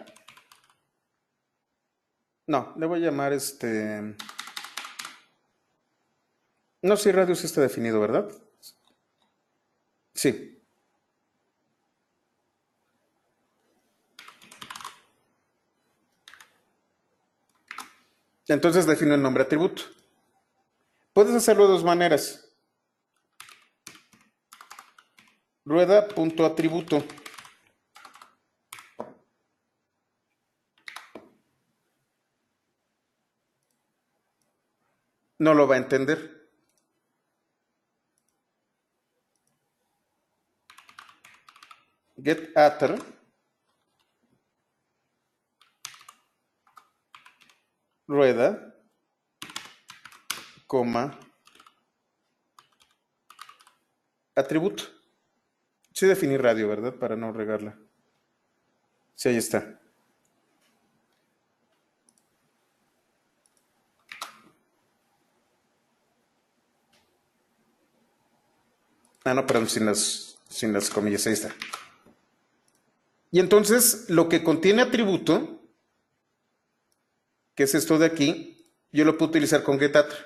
No, le voy a llamar No, sí, radio sí está definido, ¿verdad? Sí. Entonces defino el nombre atributo. Puedes hacerlo de dos maneras. Rueda.atributo. No lo va a entender. Get_attr rueda, coma, atributo. Sí definí radio, ¿verdad? Para no regarla. Sí, ahí está. Ah, no, perdón, sin las comillas, ahí está. Y entonces, lo que contiene atributo, que es esto de aquí, yo lo puedo utilizar con getAttr.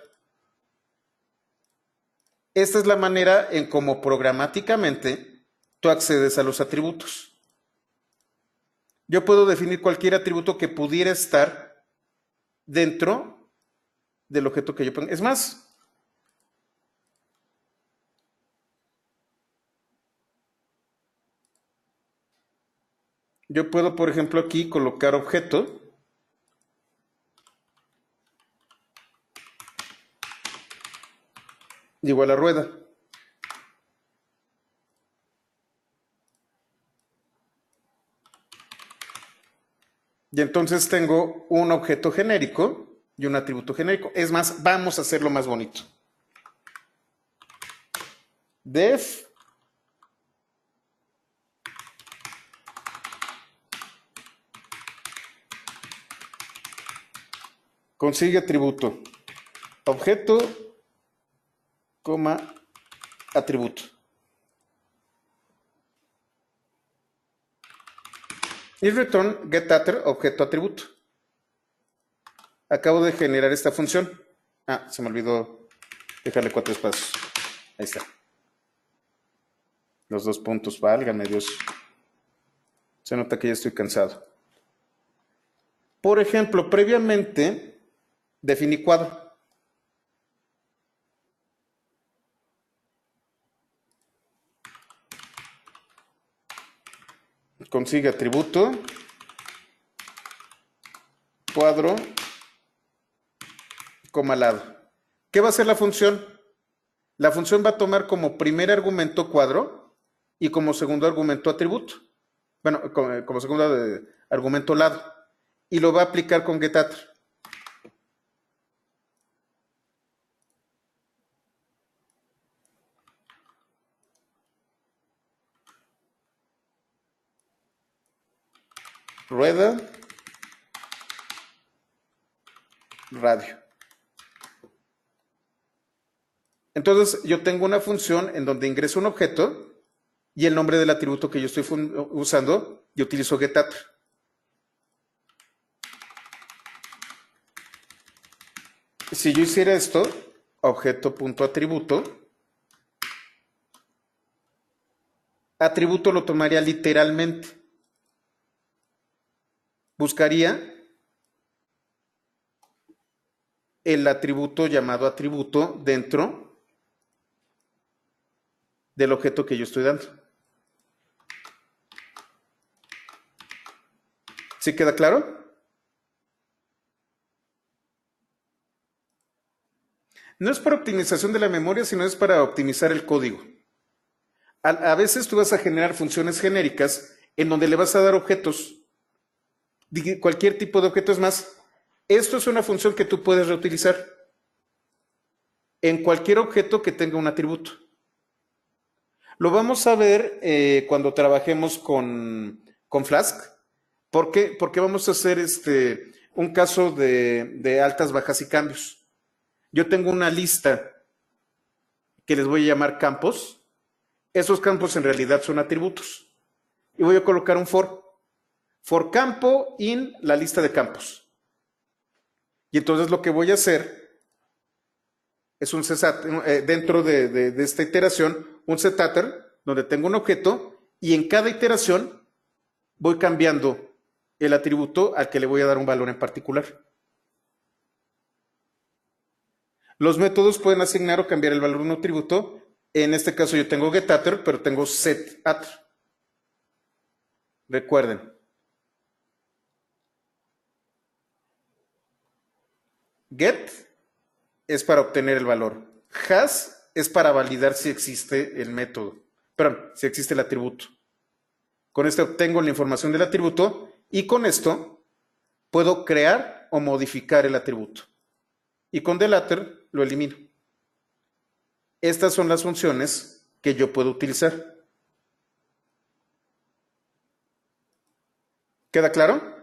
Esta es la manera en cómo programáticamente tú accedes a los atributos. Yo puedo definir cualquier atributo que pudiera estar dentro del objeto que yo ponga. Es más, yo puedo, por ejemplo, aquí colocar objeto igual a rueda. Y entonces tengo un objeto genérico y un atributo genérico. Es más, vamos a hacerlo más bonito. Def consigue atributo. Objeto, coma, atributo. y return getAttr objeto atributo. Acabo de generar esta función. Ah, se me olvidó dejarle 4 espacios. Ahí está. Los 2 puntos, válgame Dios. Se nota que ya estoy cansado. Por ejemplo, previamente definí cuadro. Consigue atributo, cuadro, coma lado. ¿Qué va a hacer la función? La función va a tomar como primer argumento cuadro y como segundo argumento atributo. Bueno, como segundo argumento lado. Y lo va a aplicar con getAttr. Rueda, radio. Entonces yo tengo una función en donde ingreso un objeto y el nombre del atributo que yo estoy usando, yo utilizo getAttr. Si yo hiciera esto, objeto.atributo, atributo lo tomaría literalmente. Buscaría el atributo llamado atributo dentro del objeto que yo estoy dando. ¿Sí queda claro? No es para optimización de la memoria, sino es para optimizar el código. A veces tú vas a generar funciones genéricas en donde le vas a dar objetos, cualquier tipo de objeto. Es más, esto es una función que tú puedes reutilizar en cualquier objeto que tenga un atributo. Lo vamos a ver cuando trabajemos con Flask. ¿Por qué? Porque vamos a hacer un caso de altas, bajas y cambios. Yo tengo una lista que les voy a llamar campos. Esos campos en realidad son atributos. Y voy a colocar un for campo in la lista de campos. Y entonces lo que voy a hacer es un dentro de esta iteración, un setAttr, donde tengo un objeto y en cada iteración voy cambiando el atributo al que le voy a dar un valor en particular. Los métodos pueden asignar o cambiar el valor de un atributo. En este caso yo tengo getAttr, pero tengo setAttr. Recuerden. Get es para obtener el valor. Has es para validar si existe el método. Perdón, si existe el atributo. Con esto obtengo la información del atributo y con esto puedo crear o modificar el atributo. Y con delAttr lo elimino. Estas son las funciones que yo puedo utilizar. ¿Queda claro?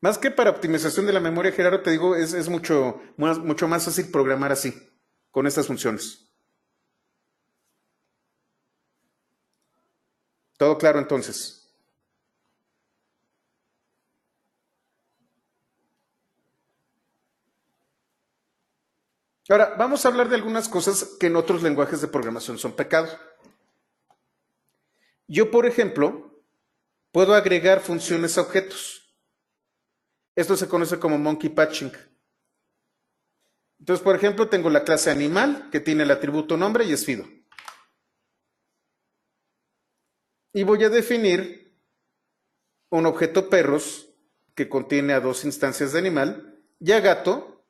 Más que para optimización de la memoria, Gerardo, te digo, es mucho más fácil programar así, con estas funciones. ¿Todo claro entonces? Ahora, vamos a hablar de algunas cosas que en otros lenguajes de programación son pecado. Yo, por ejemplo, puedo agregar funciones a objetos. Esto se conoce como monkey patching. Entonces, por ejemplo, tengo la clase animal que tiene el atributo nombre y es Fido. Y voy a definir un objeto perros que contiene a 2 instancias de animal y a gato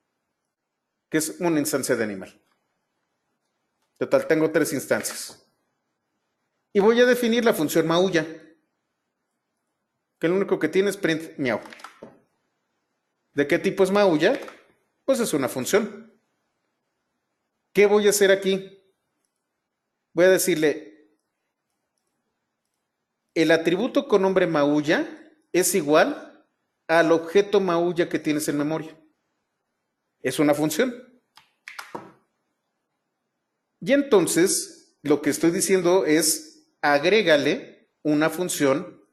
que es una instancia de animal. Total, tengo 3 instancias. Y voy a definir la función maulla, que lo único que tiene es print miau. ¿De qué tipo es maulla? Pues es una función. ¿Qué voy a hacer aquí? Voy a decirle, el atributo con nombre maulla es igual al objeto maulla que tienes en memoria. Es una función. Y entonces, lo que estoy diciendo es, agrégale una función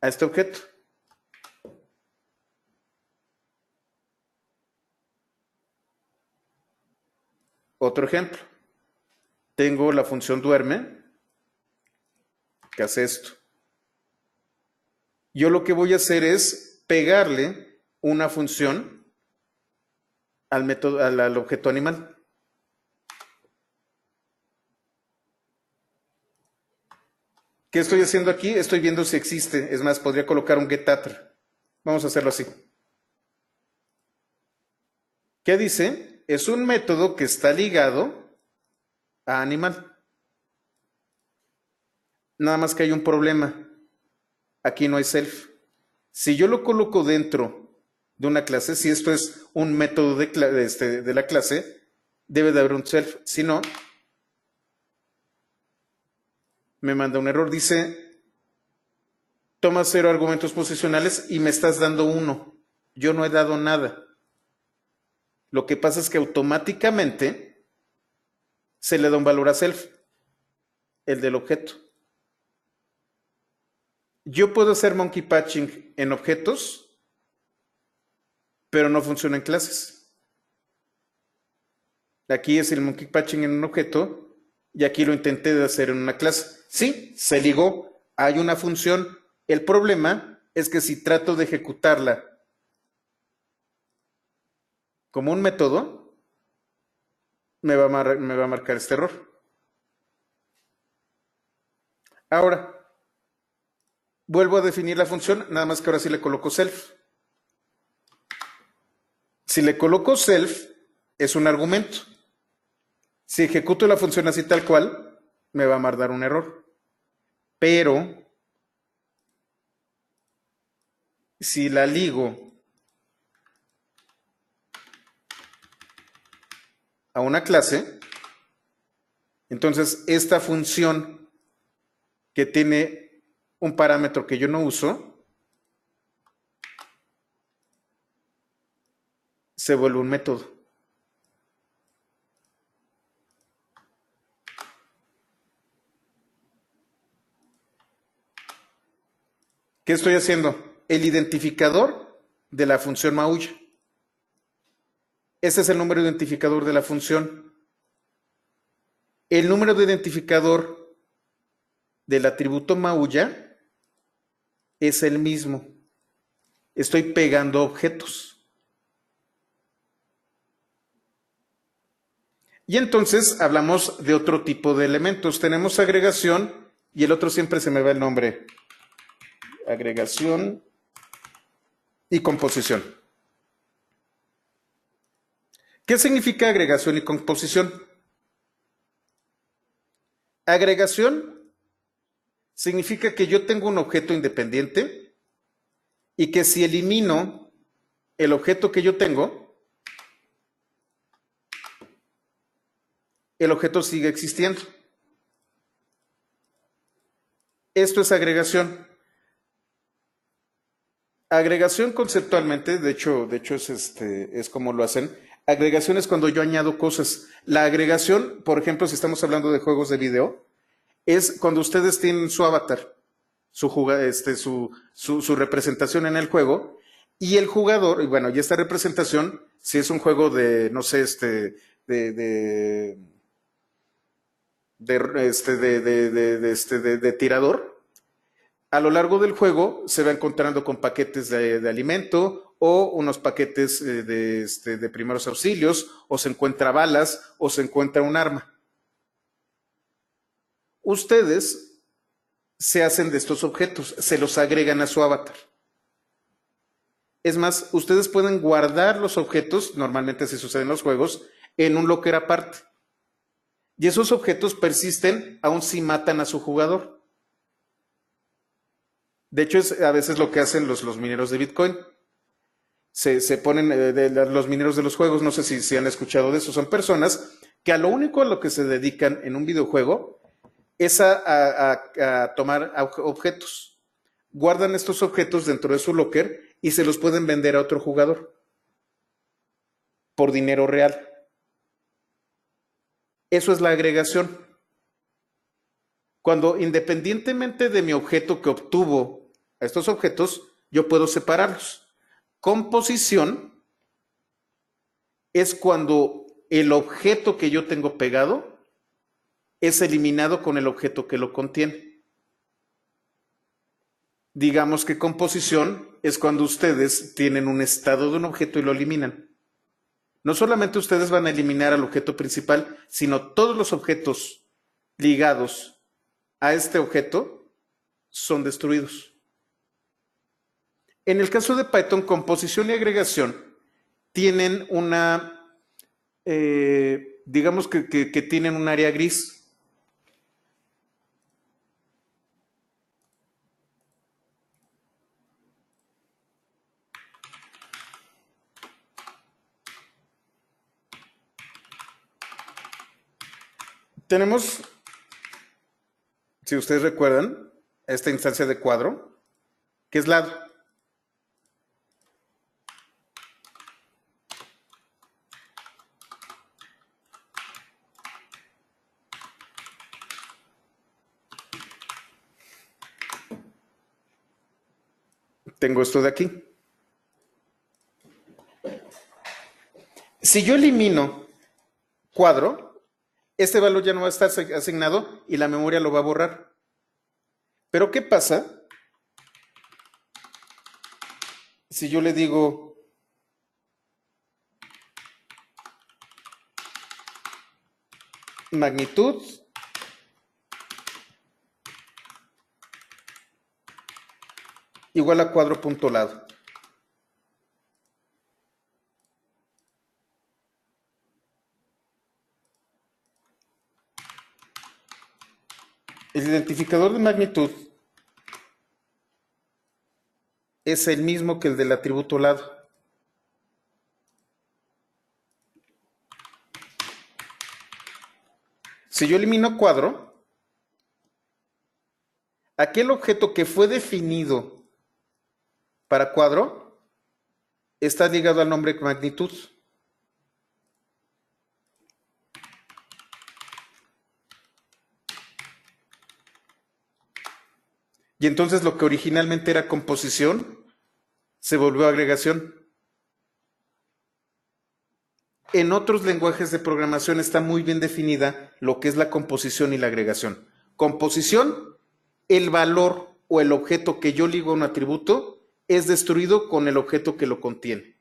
a este objeto. Otro ejemplo. Tengo la función duerme, que hace esto. Yo lo que voy a hacer es pegarle una función al método, al objeto animal. ¿Qué estoy haciendo aquí? Estoy viendo si existe. Es más, podría colocar un getAttr. Vamos a hacerlo así. ¿Qué dice? Es un método que está ligado a animal. Nada más que hay un problema. Aquí no hay self. Si yo lo coloco dentro de una clase, si esto es un método de la clase, debe de haber un self. Si no, me manda un error. Dice, toma 0 argumentos posicionales y me estás dando 1. Yo no he dado nada. Lo que pasa es que automáticamente se le da un valor a self, el del objeto. Yo puedo hacer monkey patching en objetos, pero no funciona en clases. Aquí es el monkey patching en un objeto y aquí lo intenté hacer en una clase. Sí, se ligó, hay una función. El problema es que si trato de ejecutarla como un método, me va a marcar este error. Ahora, vuelvo a definir la función, nada más que ahora sí le coloco self. Si le coloco self, es un argumento. Si ejecuto la función así tal cual, me va a mandar un error. Pero, si la ligo a una clase, entonces esta función que tiene un parámetro que yo no uso, se vuelve un método. ¿Qué estoy haciendo? El identificador de la función maulla. Ese es el número identificador de la función. El número de identificador del atributo maulla es el mismo. Estoy pegando objetos. Y entonces hablamos de otro tipo de elementos. Tenemos agregación y el otro siempre se me va el nombre. Agregación y composición. ¿Qué significa agregación y composición? Agregación significa que yo tengo un objeto independiente y que si elimino el objeto que yo tengo, el objeto sigue existiendo. Esto es agregación. Agregación conceptualmente, de hecho es como lo hacen. Agregación es cuando yo añado cosas. La agregación, por ejemplo, si estamos hablando de juegos de video, es cuando ustedes tienen su avatar, su representación en el juego, y el jugador, y bueno, y esta representación, si es un juego de, no sé, de tirador, a lo largo del juego se va encontrando con paquetes de alimento o unos paquetes de primeros auxilios, o se encuentra balas, o se encuentra un arma. Ustedes se hacen de estos objetos, se los agregan a su avatar. Es más, ustedes pueden guardar los objetos, normalmente así sucede en los juegos, en un locker aparte. Y esos objetos persisten aun si matan a su jugador. De hecho, es a veces lo que hacen los mineros de Bitcoin. Se ponen, los mineros de los juegos, no sé si han escuchado de eso, son personas que a lo único a lo que se dedican en un videojuego es a tomar objetos. Guardan estos objetos dentro de su locker y se los pueden vender a otro jugador por dinero real. Eso es la agregación. Cuando independientemente de mi objeto que obtuvo a estos objetos, yo puedo separarlos. Composición es cuando el objeto que yo tengo pegado es eliminado con el objeto que lo contiene. Digamos que composición es cuando ustedes tienen un estado de un objeto y lo eliminan. No solamente ustedes van a eliminar al objeto principal, sino todos los objetos ligados a este objeto son destruidos. En el caso de Python, composición y agregación tienen una, digamos que tienen un área gris. Tenemos, si ustedes recuerdan, esta instancia de cuadro, que es lado. Tengo esto de aquí. Si yo elimino cuadro, este valor ya no va a estar asignado y la memoria lo va a borrar. Pero ¿qué pasa si yo le digo magnitud igual a cuadro punto lado? El identificador de magnitud es el mismo que el del atributo lado. Si yo elimino cuadro, aquel objeto que fue definido para cuadro está ligado al nombre magnitud. Y entonces lo que originalmente era composición se volvió agregación. En otros lenguajes de programación está muy bien definida lo que es la composición y la agregación. Composición, el valor o el objeto que yo ligo a un atributo es destruido con el objeto que lo contiene.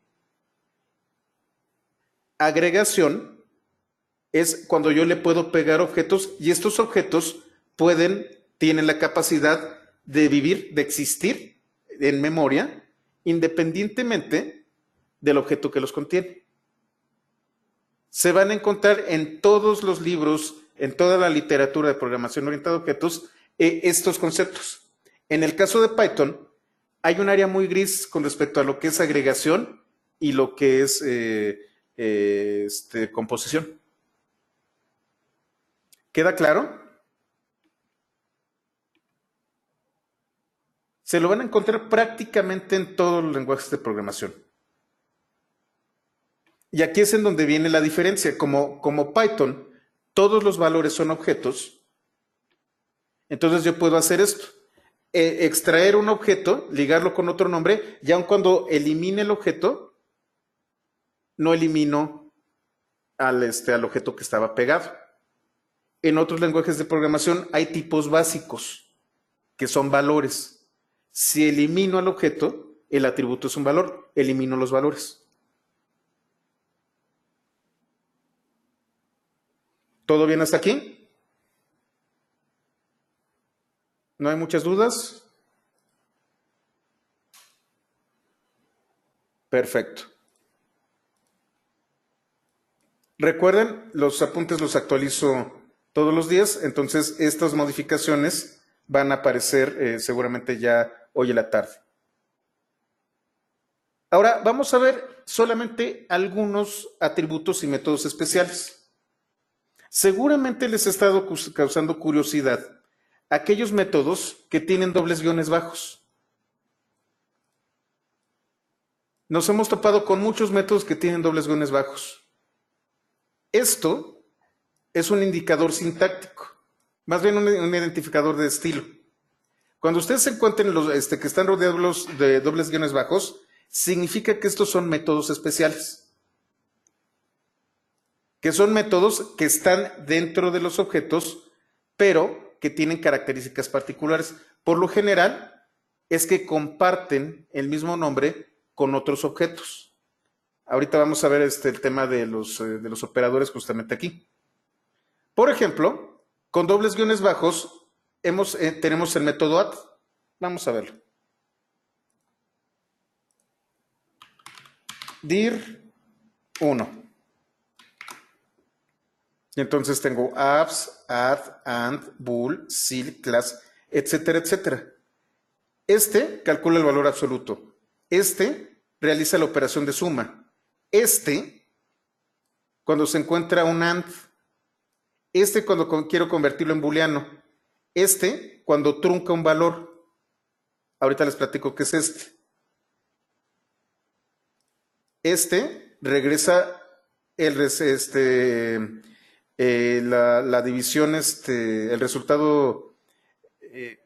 Agregación es cuando yo le puedo pegar objetos y estos objetos tienen la capacidad de vivir, de existir en memoria, independientemente del objeto que los contiene. Se van a encontrar en todos los libros, en toda la literatura de programación orientada a objetos, estos conceptos. En el caso de Python, hay un área muy gris con respecto a lo que es agregación y lo que es composición. ¿Queda claro? Se lo van a encontrar prácticamente en todos los lenguajes de programación. Y aquí es en donde viene la diferencia. Como Python, todos los valores son objetos, entonces yo puedo hacer esto. Extraer un objeto, ligarlo con otro nombre, y aun cuando elimine el objeto, no elimino al objeto que estaba pegado. En otros lenguajes de programación hay tipos básicos, que son valores. Si elimino al objeto, el atributo es un valor, elimino los valores. ¿Todo bien hasta aquí? ¿No hay muchas dudas? Perfecto. Recuerden, los apuntes los actualizo todos los días, entonces estas modificaciones van a aparecer seguramente ya hoy en la tarde. Ahora vamos a ver solamente algunos atributos y métodos especiales. Seguramente les ha estado causando curiosidad aquellos métodos que tienen dobles guiones bajos. Nos hemos topado con muchos métodos que tienen dobles guiones bajos. Esto es un indicador sintáctico. Más bien un identificador de estilo. Cuando ustedes se encuentren que están rodeados de dobles guiones bajos, significa que estos son métodos especiales. Que son métodos que están dentro de los objetos, pero que tienen características particulares. Por lo general, es que comparten el mismo nombre con otros objetos. Ahorita vamos a ver el tema de los operadores justamente aquí. Por ejemplo, con dobles guiones bajos tenemos el método add. Vamos a verlo. dir 1. Y entonces tengo abs, add, and, bool, sil, class, etcétera, etcétera. Este calcula el valor absoluto. Este realiza la operación de suma. Este, cuando se encuentra un AND. Este, cuando quiero convertirlo en booleano. Este, cuando trunca un valor. Ahorita les platico qué es este. Este regresa la división, el resultado,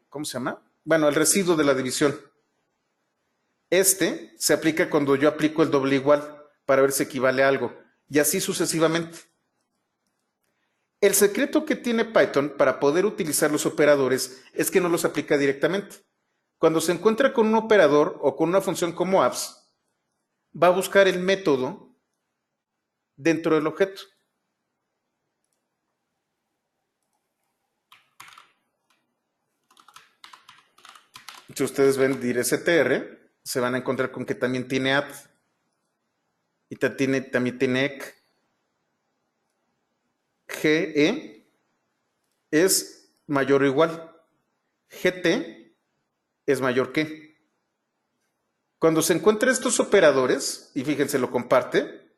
¿cómo se llama? Bueno, el residuo de la división. Este se aplica cuando yo aplico el doble igual para ver si equivale a algo. Y así sucesivamente. El secreto que tiene Python para poder utilizar los operadores es que no los aplica directamente. Cuando se encuentra con un operador o con una función como abs, va a buscar el método dentro del objeto. Si ustedes ven dir str, se van a encontrar con que también tiene add y también tiene ec. GE es mayor o igual. GT es mayor que. Cuando se encuentran estos operadores, y fíjense, lo comparte,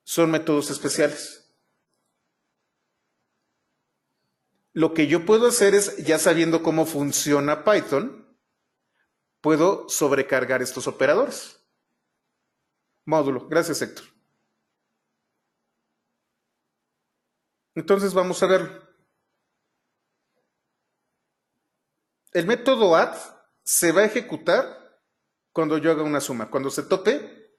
son métodos especiales. Lo que yo puedo hacer es, ya sabiendo cómo funciona Python, puedo sobrecargar estos operadores. Módulo. Gracias, Héctor. Entonces vamos a verlo. El método add se va a ejecutar cuando yo haga una suma, cuando se tope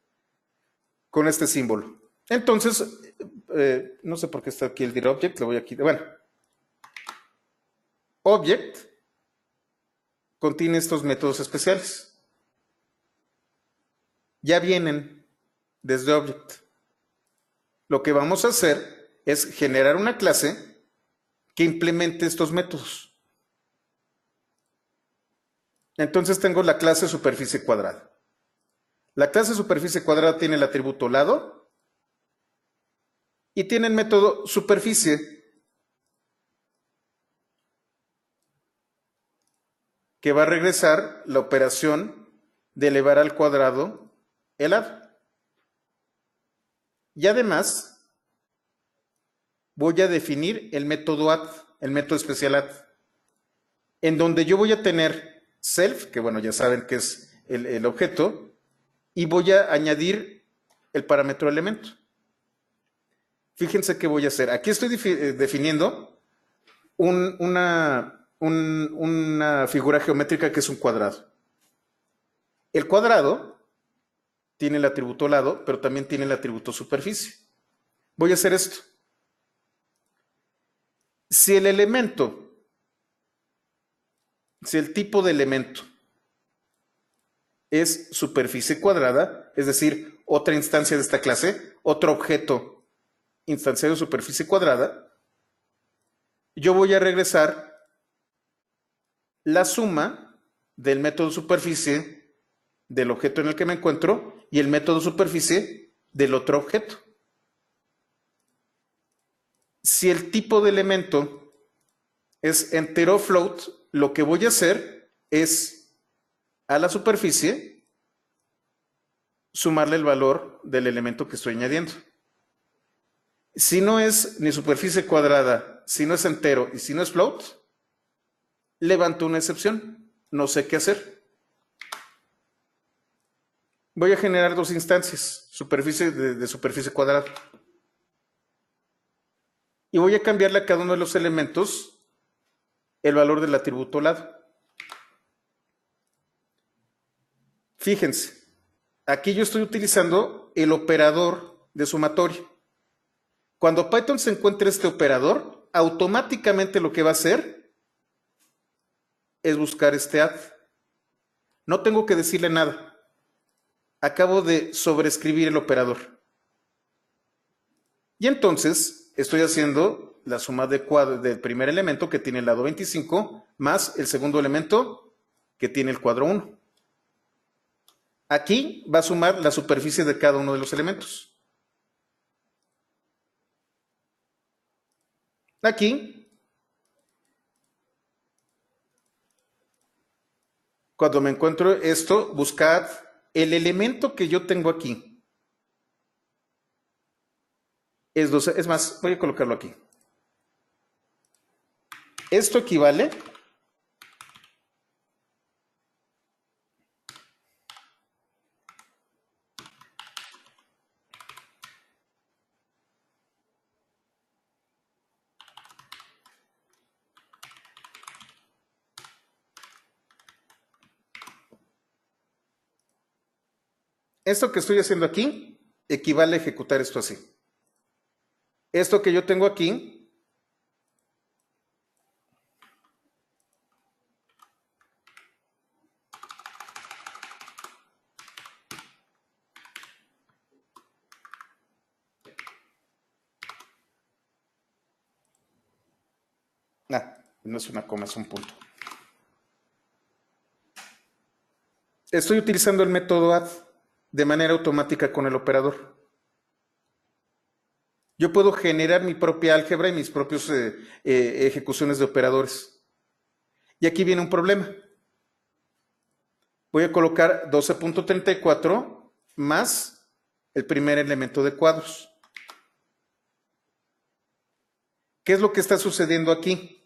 con este símbolo. Entonces, no sé por qué está aquí el dir object, lo voy a quitar. Bueno, object contiene estos métodos especiales. Ya vienen desde object. Lo que vamos a hacer es generar una clase que implemente estos métodos. Entonces tengo la clase superficie cuadrada. La clase superficie cuadrada tiene el atributo lado y tiene el método superficie, que va a regresar la operación de elevar al cuadrado el lado. Y además voy a definir el método add, el método especial add, en donde yo voy a tener self, que bueno, ya saben que es el objeto, y voy a añadir el parámetro elemento. Fíjense qué voy a hacer. Aquí estoy definiendo una figura geométrica que es un cuadrado. El cuadrado tiene el atributo lado, pero también tiene el atributo superficie. Voy a hacer esto. Si el tipo de elemento es superficie cuadrada, es decir, otra instancia de esta clase, otro objeto instanciado de superficie cuadrada, yo voy a regresar la suma del método superficie del objeto en el que me encuentro y el método superficie del otro objeto. Si el tipo de elemento es entero float, lo que voy a hacer es a la superficie sumarle el valor del elemento que estoy añadiendo. Si no es ni superficie cuadrada, si no es entero y si no es float, levanto una excepción. No sé qué hacer. Voy a generar dos instancias, superficie de superficie cuadrada. y voy a cambiarle a cada uno de los elementos el valor del atributo lado. Fíjense, aquí yo estoy utilizando el operador de sumatoria. Cuando Python se encuentre este operador, automáticamente lo que va a hacer es buscar este add. No tengo que decirle nada. Acabo de sobreescribir el operador. Y entonces estoy haciendo la suma del primer elemento que tiene el lado 25 más el segundo elemento que tiene el cuadro 1. Aquí va a sumar la superficie de cada uno de los elementos. Aquí, cuando me encuentro esto, buscad el elemento que yo tengo aquí. Es 12, es más, voy a colocarlo aquí. Esto equivale esto que estoy haciendo aquí equivale a ejecutar esto así. Esto que yo tengo aquí no es una coma, es un punto. Estoy utilizando el método add de manera automática con el operador. Yo puedo generar mi propia álgebra y mis propias ejecuciones de operadores. Y aquí viene un problema. Voy a colocar 12.34 más el primer elemento de cuadros. ¿Qué es lo que está sucediendo aquí?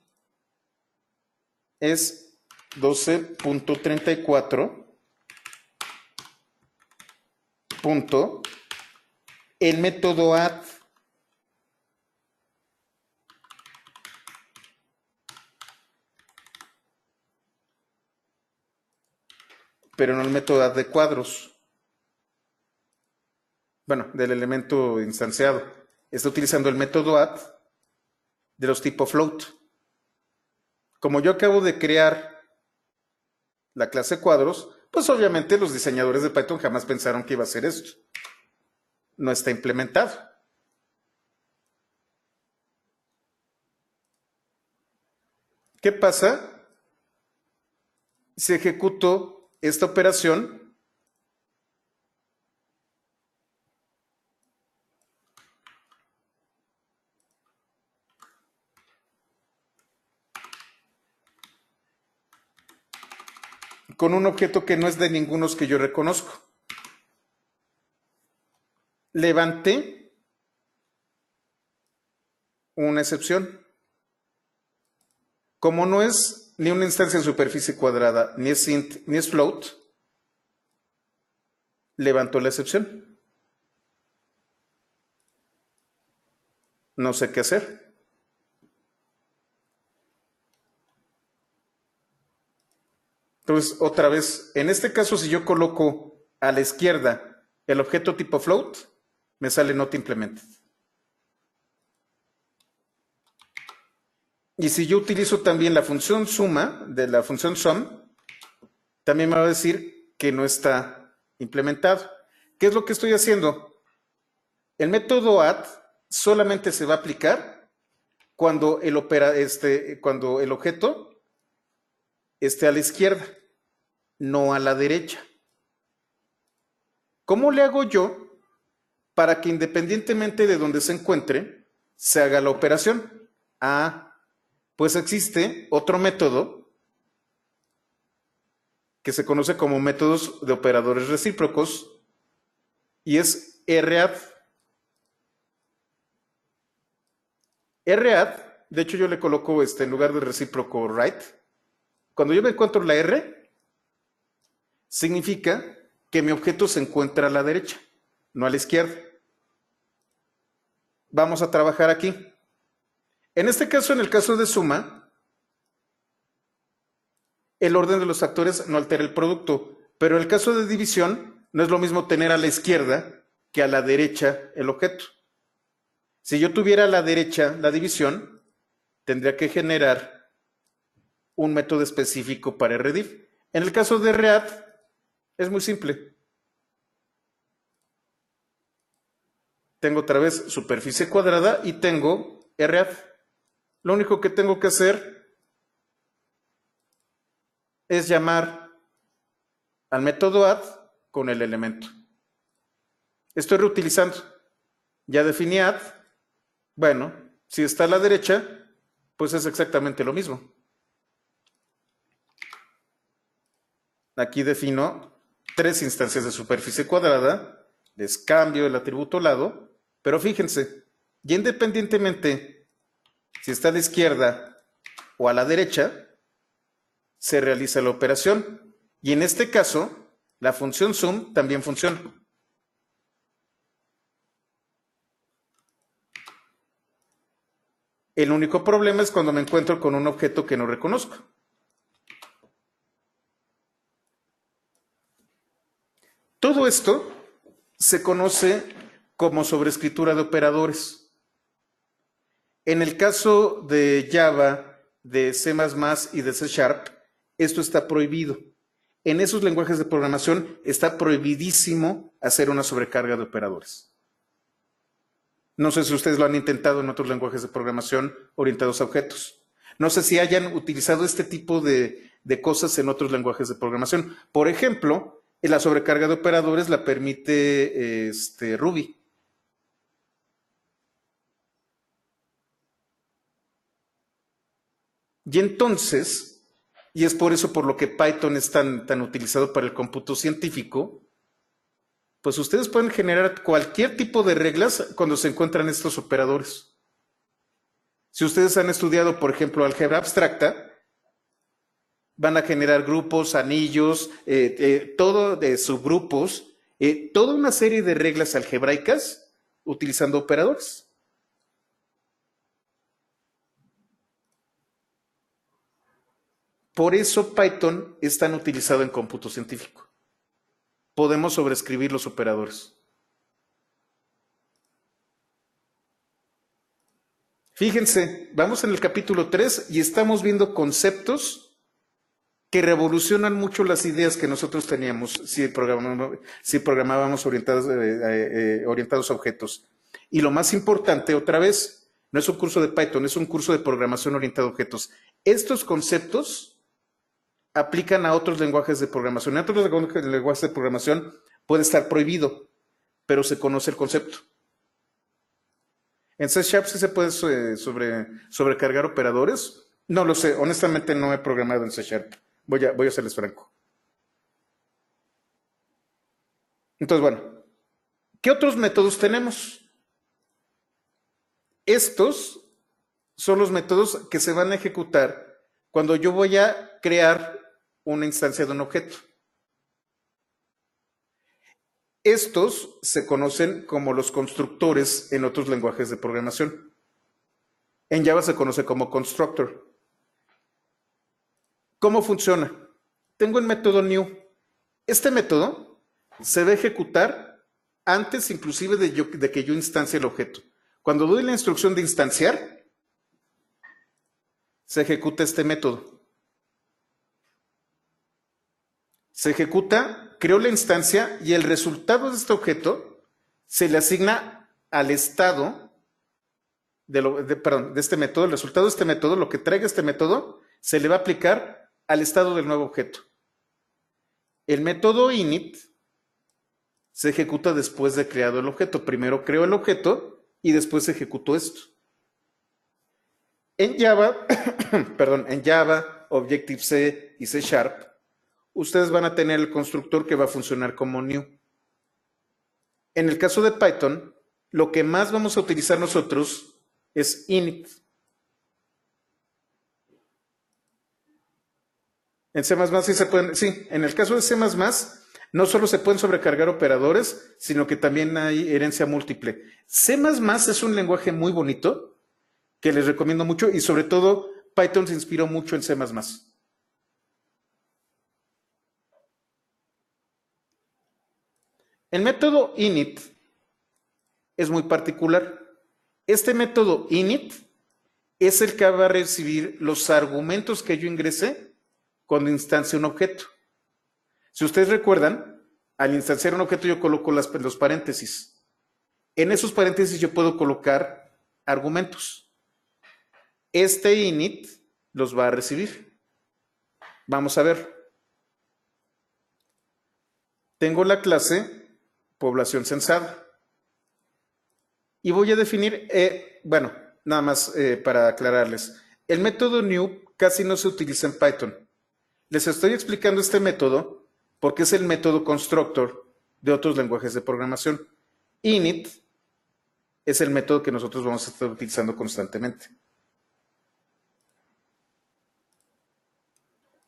Es 12.34 punto el método add. Pero no el método add de cuadros. Bueno, del elemento instanciado. Está utilizando el método add de los tipos float. Como yo acabo de crear la clase cuadros, pues obviamente los diseñadores de Python jamás pensaron que iba a hacer esto. No está implementado. ¿Qué pasa si ejecuto esta operación? Con un objeto que no es de ninguno que yo reconozco. Levanté una excepción. Como no es ni una instancia en superficie cuadrada, ni es int, ni es float, levanto la excepción. No sé qué hacer. Entonces, otra vez, en este caso, si yo coloco a la izquierda el objeto tipo float, me sale not implemented. Y si yo utilizo también la función suma de la función sum, también me va a decir que no está implementado. ¿Qué es lo que estoy haciendo? El método add solamente se va a aplicar cuando el objeto esté a la izquierda, no a la derecha. ¿Cómo le hago yo para que independientemente de donde se encuentre, se haga la operación? Pues existe otro método que se conoce como métodos de operadores recíprocos y es radd. Radd, de hecho yo le coloco en lugar de recíproco right. Cuando yo me encuentro la R, significa que mi objeto se encuentra a la derecha, no a la izquierda. Vamos a trabajar aquí. En este caso, en el caso de suma, el orden de los factores no altera el producto, pero en el caso de división, no es lo mismo tener a la izquierda que a la derecha el objeto. Si yo tuviera a la derecha la división, tendría que generar un método específico para RDIF. En el caso de READ, es muy simple. Tengo otra vez superficie cuadrada y tengo RAD. Lo único que tengo que hacer es llamar al método add con el elemento. Estoy reutilizando. Ya definí add. Bueno, si está a la derecha, pues es exactamente lo mismo. Aquí defino 3 instancias de superficie cuadrada, les cambio el atributo lado, pero fíjense, ya independientemente si está a la izquierda o a la derecha, se realiza la operación. Y en este caso, la función sum también funciona. El único problema es cuando me encuentro con un objeto que no reconozco. Todo esto se conoce como sobreescritura de operadores. En el caso de Java, de C++ y de C#, esto está prohibido. En esos lenguajes de programación está prohibidísimo hacer una sobrecarga de operadores. No sé si ustedes lo han intentado en otros lenguajes de programación orientados a objetos. No sé si hayan utilizado este tipo de cosas en otros lenguajes de programación. Por ejemplo, la sobrecarga de operadores la permite Ruby. Y entonces, y es por eso por lo que Python es tan utilizado para el cómputo científico, pues ustedes pueden generar cualquier tipo de reglas cuando se encuentran estos operadores. Si ustedes han estudiado, por ejemplo, álgebra abstracta, van a generar grupos, anillos, todo de subgrupos, toda una serie de reglas algebraicas utilizando operadores. Por eso Python es tan utilizado en cómputo científico. Podemos sobreescribir los operadores. Fíjense, vamos en el capítulo 3 y estamos viendo conceptos que revolucionan mucho las ideas que nosotros teníamos si programábamos orientados a objetos. Y lo más importante, otra vez, no es un curso de Python, es un curso de programación orientada a objetos. Estos conceptos aplican a otros lenguajes de programación. En otros lenguajes de programación puede estar prohibido, pero se conoce el concepto. ¿En C# sí se puede sobrecargar operadores? No lo sé, honestamente no he programado en C#. Voy a serles franco. Entonces, bueno, ¿qué otros métodos tenemos? Estos son los métodos que se van a ejecutar cuando yo voy a crear una instancia de un objeto. Estos se conocen como los constructores en otros lenguajes de programación. En Java se conoce como constructor. ¿Cómo funciona? Tengo el método new. Este método se va a ejecutar antes inclusive de que yo instancie el objeto. Cuando doy la instrucción de instanciar, se ejecuta este método. Se ejecuta, creo la instancia y el resultado de este objeto se le asigna al estado de este método. El resultado de este método, lo que traiga este método, se le va a aplicar al estado del nuevo objeto. El método init se ejecuta después de creado el objeto. Primero creo el objeto y después ejecuto esto. En Java, en Java, Objective-C y C#, ustedes van a tener el constructor que va a funcionar como new. En el caso de Python, lo que más vamos a utilizar nosotros es init. En C++ sí se pueden, sí, en el caso de C++ no solo se pueden sobrecargar operadores, sino que también hay herencia múltiple. C++ es un lenguaje muy bonito que les recomiendo mucho y sobre todo Python se inspiró mucho en C++. El método init es muy particular. Este método init es el que va a recibir los argumentos que yo ingresé cuando instancie un objeto. Si ustedes recuerdan, al instanciar un objeto yo coloco los paréntesis. En esos paréntesis yo puedo colocar argumentos. Este init los va a recibir. Vamos a ver. Tengo la clase población censada. Y voy a definir, bueno, nada más para aclararles. El método new casi no se utiliza en Python. Les estoy explicando este método porque es el método constructor de otros lenguajes de programación. Init es el método que nosotros vamos a estar utilizando constantemente.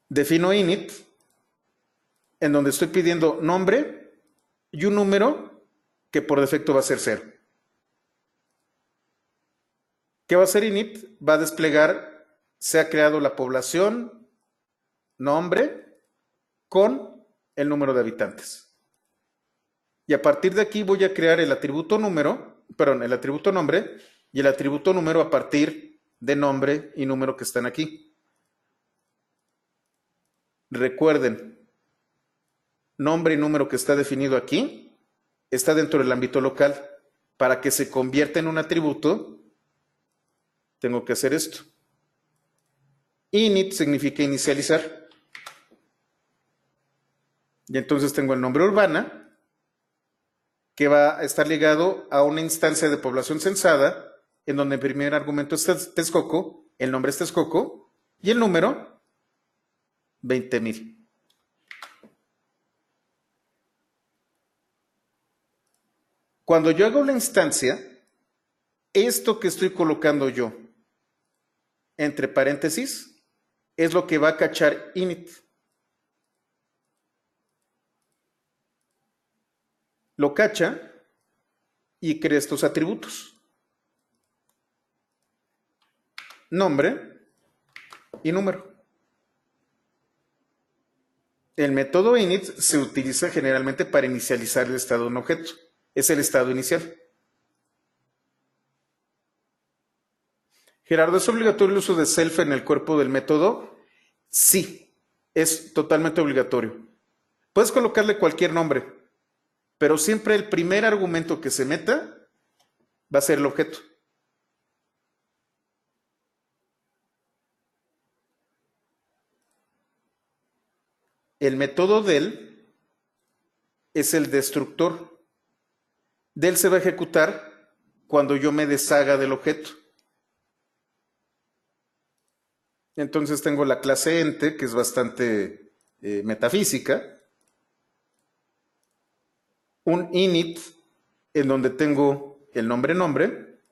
Defino init, en donde estoy pidiendo nombre y un número que por defecto va a ser 0. ¿Qué va a hacer init? Va a desplegar, se ha creado la población, nombre, con el número de habitantes. Y a partir de aquí voy a crear el atributo número, perdón, el atributo nombre y el atributo número a partir de nombre y número que están aquí. Recuerden, nombre y número que está definido aquí está dentro del ámbito local. Para que se convierta en un atributo, tengo que hacer esto. Init significa inicializar. Y entonces tengo el nombre urbana, que va a estar ligado a una instancia de población censada, en donde el primer argumento es Texcoco, el nombre es Texcoco, y el número 20,000. Cuando yo hago la instancia, esto que estoy colocando yo entre paréntesis es lo que va a cachar init. Lo cacha y crea estos atributos. Nombre y número. El método init se utiliza generalmente para inicializar el estado de un objeto. Es el estado inicial. Gerardo, ¿es obligatorio el uso de self en el cuerpo del método? Sí, es totalmente obligatorio. Puedes colocarle cualquier nombre, pero siempre el primer argumento que se meta va a ser el objeto. El método del es el destructor. Del se va a ejecutar cuando yo me deshaga del objeto. Entonces tengo la clase ente, que es bastante metafísica. Un init, en donde tengo el nombre,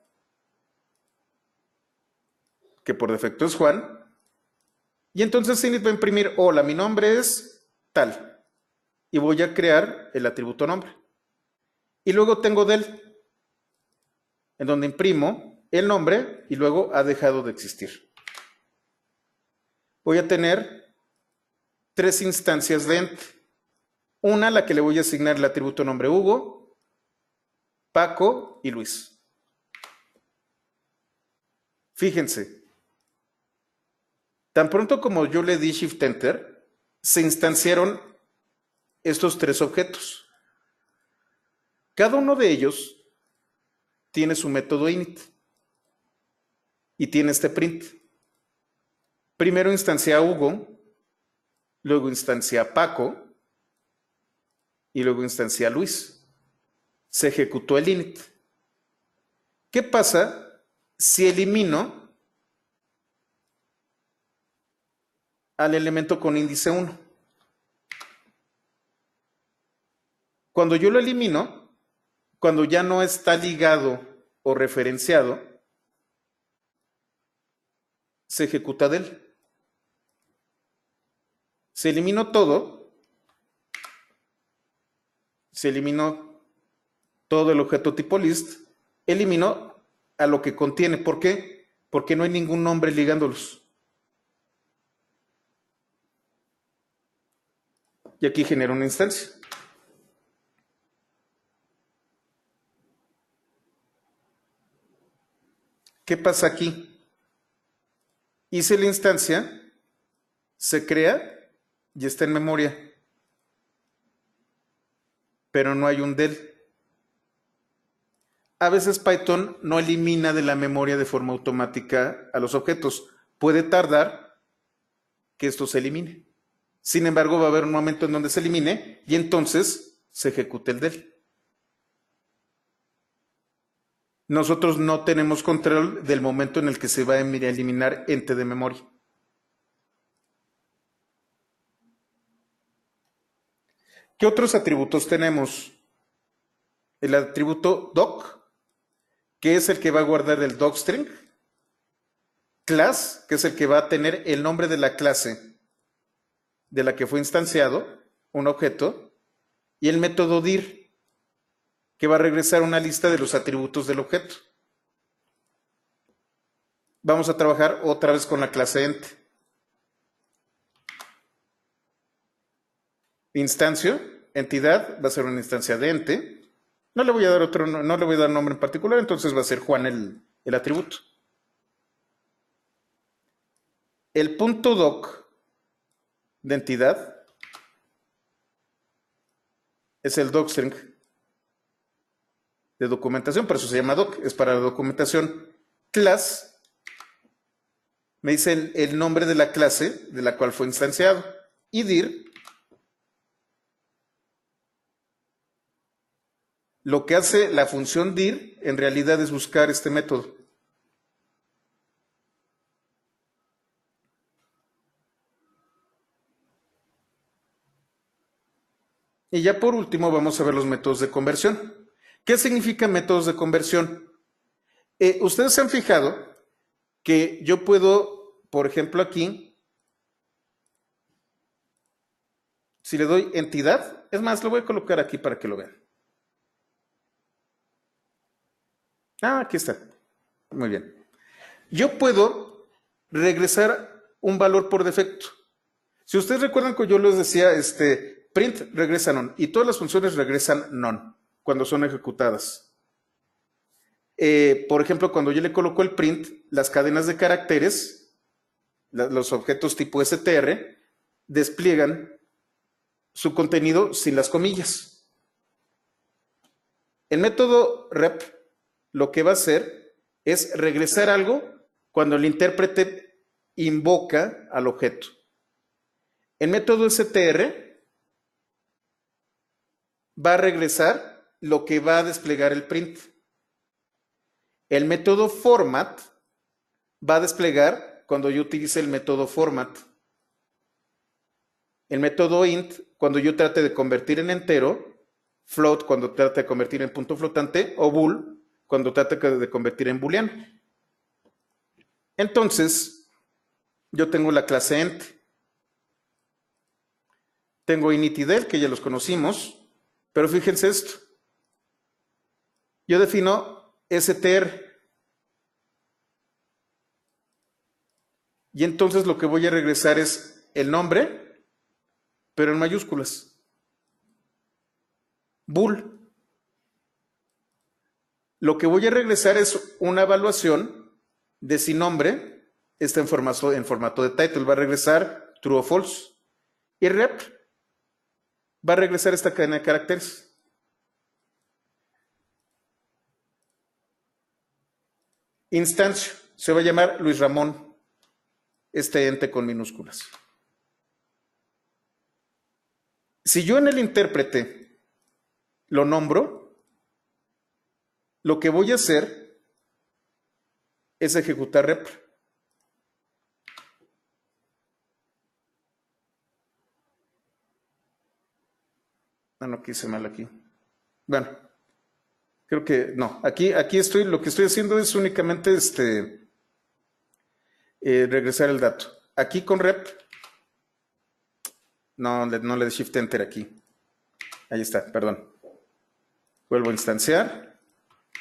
que por defecto es Juan. Y entonces init va a imprimir, hola, mi nombre es tal. Y voy a crear el atributo nombre. Y luego tengo del, en donde imprimo el nombre y luego ha dejado de existir. Voy a tener 3 instancias de ente. Una, la que le voy a asignar el atributo nombre Hugo, Paco y Luis. Fíjense, tan pronto como yo le di Shift Enter, se instanciaron estos 3 objetos. Cada uno de ellos tiene su método init y tiene este print. Primero instancia a Hugo, luego instancia a Paco y luego instancia a Luis. Se ejecutó el init. ¿Qué pasa si elimino al elemento con índice 1? Cuando yo lo elimino, cuando ya no está ligado o referenciado, se ejecuta del. Se eliminó todo, se eliminó todo el objeto tipo list, eliminó a lo que contiene. ¿Por qué? porque no hay ningún nombre ligándolos. Y aquí genera una instancia. ¿Qué pasa aquí? Hice la instancia, se crea y está en memoria, pero no hay un del. A veces Python no elimina de la memoria de forma automática a los objetos. Puede tardar que esto se elimine. Sin embargo, va a haber un momento en donde se elimine y entonces se ejecute el del. Nosotros no tenemos control del momento en el que se va a eliminar ente de memoria. ¿Qué otros atributos tenemos? El atributo doc, que es el que va a guardar el docstring. Class, que es el que va a tener el nombre de la clase de la que fue instanciado, un objeto. Y el método dir, que va a regresar una lista de los atributos del objeto. Vamos a trabajar otra vez con la clase ente. Instancio, entidad, va a ser una instancia de ente. No le voy a dar no le voy a dar nombre en particular, entonces va a ser Juan el atributo. El punto doc de entidad es el docstring de documentación, por eso se llama doc, es para la documentación. Class me dice el nombre de la clase de la cual fue instanciado. Y dir, lo que hace la función dir en realidad es buscar este método. Y ya por último vamos a ver los métodos de conversión. ¿Qué significa métodos de conversión? Ustedes se han fijado que yo puedo, por ejemplo aquí, si le doy entidad, es más, lo voy a colocar aquí para que lo vean. Ah, aquí está. Muy bien. Yo puedo regresar un valor por defecto. Si ustedes recuerdan que yo les decía, print regresa none y todas las funciones regresan none cuando son ejecutadas. Por ejemplo, cuando yo le coloco el print, las cadenas de caracteres, los objetos tipo str, despliegan su contenido sin las comillas. El método rep lo que va a hacer es regresar algo cuando el intérprete invoca al objeto. El método str va a regresar lo que va a desplegar el print. El método format va a desplegar cuando yo utilice el método format. El método int cuando yo trate de convertir en entero, float cuando trate de convertir en punto flotante o bool cuando trate de convertir en booleano. Entonces, yo tengo la clase ent. Tengo init y del, que ya los conocimos, pero fíjense esto. Yo defino str. Y entonces lo que voy a regresar es el nombre, pero en mayúsculas. Bool. Lo que voy a regresar es una evaluación de si nombre está en formato de title. Va a regresar true o false. Y rep va a regresar esta cadena de caracteres. Instancio. Se va a llamar Luis Ramón. Este ente con minúsculas. Si yo en el intérprete lo nombro, lo que voy a hacer es ejecutar rep. Ah, no, quise mal aquí. Bueno, creo que no. Aquí estoy, lo que estoy haciendo es únicamente regresar el dato. Aquí con rep, no le de shift enter aquí. Ahí está, perdón. Vuelvo a instanciar.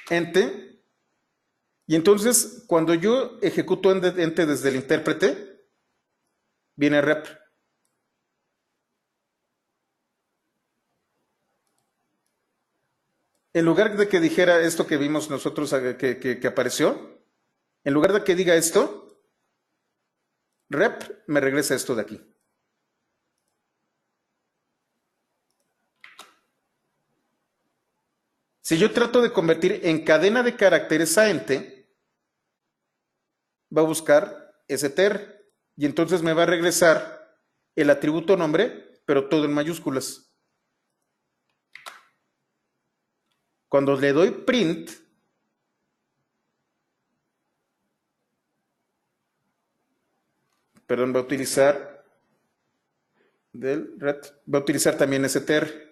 Ente. Y entonces, cuando yo ejecuto ente desde el intérprete, viene rep. En lugar de que dijera esto que vimos nosotros que apareció, en lugar de que diga esto, rep me regresa esto de aquí. Si yo trato de convertir en cadena de caracteres a ente, va a buscar str y entonces me va a regresar el atributo nombre, pero todo en mayúsculas. Cuando le doy print, perdón, va a utilizar va a utilizar también str.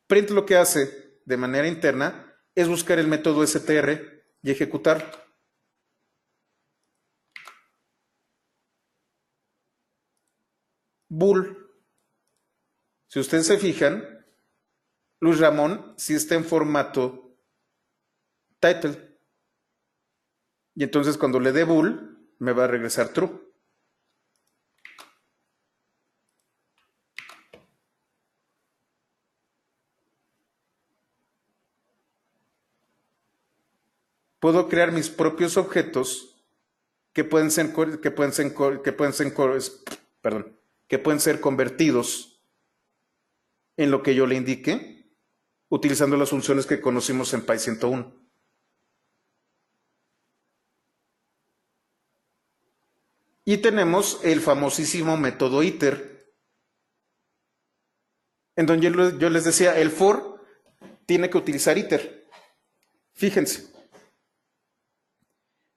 Print lo que hace de manera interna es buscar el método str y ejecutarlo. Bool. Si ustedes se fijan, Luis Ramón sí está en formato title. Y entonces cuando le dé bool, me va a regresar true. Puedo crear mis propios objetos que pueden ser convertidos en lo que yo le indique, utilizando las funciones que conocimos en Py 101. Y tenemos el famosísimo método iter, en donde yo les decía, el for tiene que utilizar iter. Fíjense,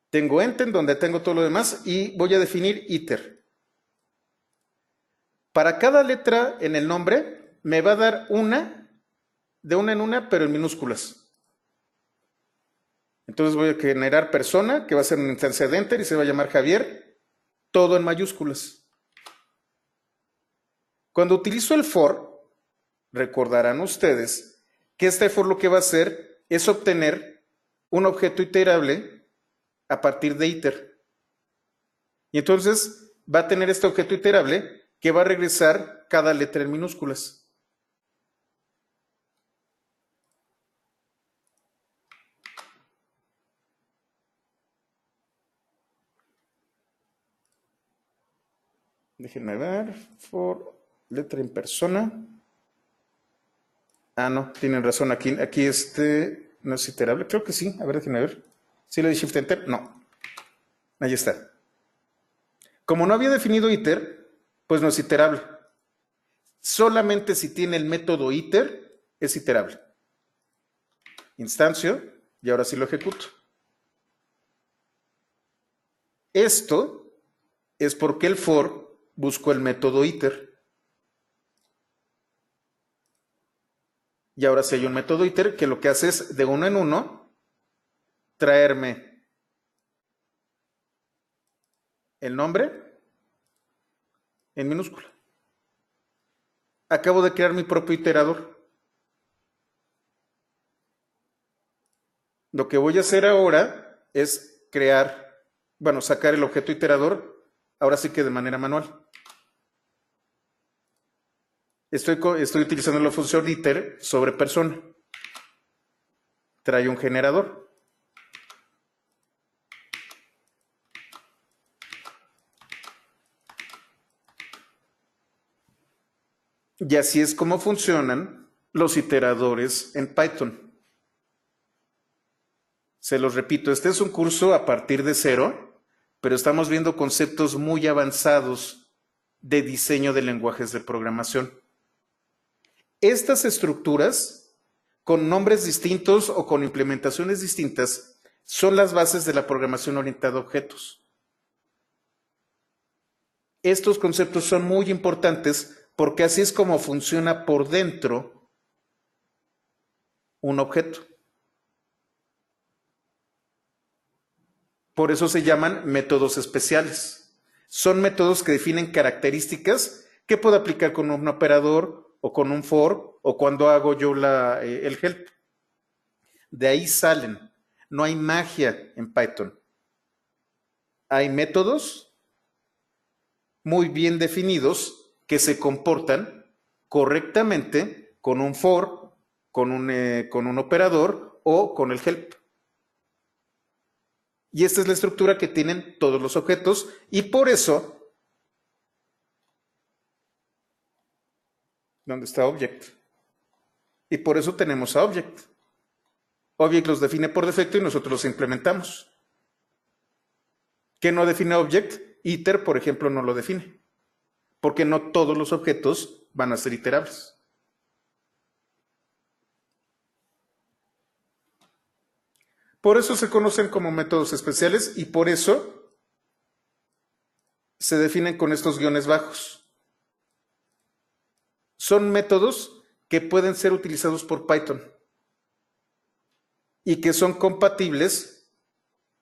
tengo ente en donde tengo todo lo demás y voy a definir iter. Para cada letra en el nombre me va a dar de una en una, pero en minúsculas. Entonces voy a generar persona, que va a ser una instancia de enter y se va a llamar Javier, todo en mayúsculas. Cuando utilizo el for, recordarán ustedes que este for lo que va a hacer es obtener un objeto iterable a partir de iter. Y entonces va a tener este objeto iterable que va a regresar cada letra en minúsculas. Déjenme ver, for letra en persona. Ah, no, tienen razón, aquí no es iterable, creo que sí, a ver, déjenme ver. ¿Sí le di shift enter? No, ahí está. Como no había definido iter, pues no es iterable. Solamente si tiene el método iter, es iterable. Instancio, y ahora sí lo ejecuto. Esto es porque el for buscó el método iter. Y ahora sí hay un método iter que lo que hace es de uno en uno traerme el nombre en minúscula. Acabo de crear mi propio iterador. Lo que voy a hacer ahora es sacar el objeto iterador, ahora sí que de manera manual. Estoy utilizando la función iter sobre persona. Trae un generador. Y así es como funcionan los iteradores en Python. Se los repito, este es un curso a partir de cero, pero estamos viendo conceptos muy avanzados de diseño de lenguajes de programación. Estas estructuras, con nombres distintos o con implementaciones distintas, son las bases de la programación orientada a objetos. Estos conceptos son muy importantes porque así es como funciona por dentro un objeto. Por eso se llaman métodos especiales. Son métodos que definen características que puedo aplicar con un operador o con un for o cuando hago yo el help. De ahí salen. No hay magia en Python. Hay métodos muy bien definidos que se comportan correctamente con un for, con un operador o con el help. Y esta es la estructura que tienen todos los objetos y por eso, ¿dónde está object? Y por eso tenemos a object. Object los define por defecto y nosotros los implementamos. ¿Qué no define object? Iter, por ejemplo, no lo define. Porque no todos los objetos van a ser iterables. Por eso se conocen como métodos especiales y por eso se definen con estos guiones bajos. Son métodos que pueden ser utilizados por Python y que son compatibles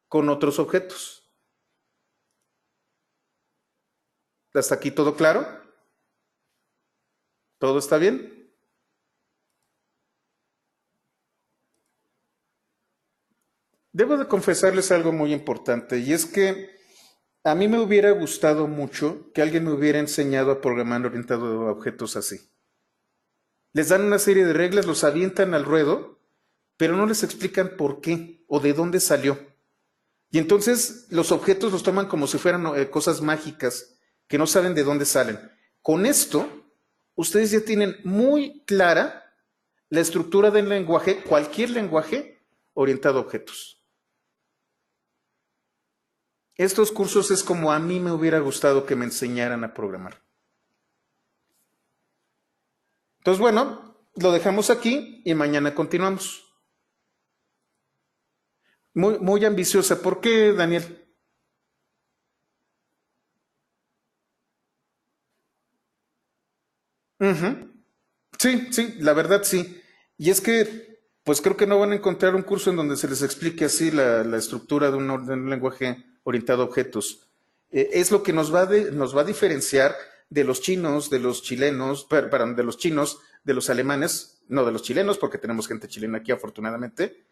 con otros objetos. ¿Hasta aquí todo claro? ¿Todo está bien? Debo de confesarles algo muy importante y es que a mí me hubiera gustado mucho que alguien me hubiera enseñado a programar orientado a objetos así. Les dan una serie de reglas, los avientan al ruedo, pero no les explican por qué o de dónde salió. Y entonces los objetos los toman como si fueran cosas mágicas que no saben de dónde salen. Con esto, ustedes ya tienen muy clara la estructura del lenguaje, cualquier lenguaje orientado a objetos. Estos cursos es como a mí me hubiera gustado que me enseñaran a programar. Entonces, bueno, lo dejamos aquí y mañana continuamos. Muy ambiciosa. ¿Por qué, Daniel? Sí, la verdad sí. Y es que, pues creo que no van a encontrar un curso en donde se les explique así la estructura de un lenguaje orientado a objetos. Es lo que nos va a diferenciar de los chinos, de los chilenos, perdón, de los chinos, de los alemanes, no de los chilenos, porque tenemos gente chilena aquí afortunadamente,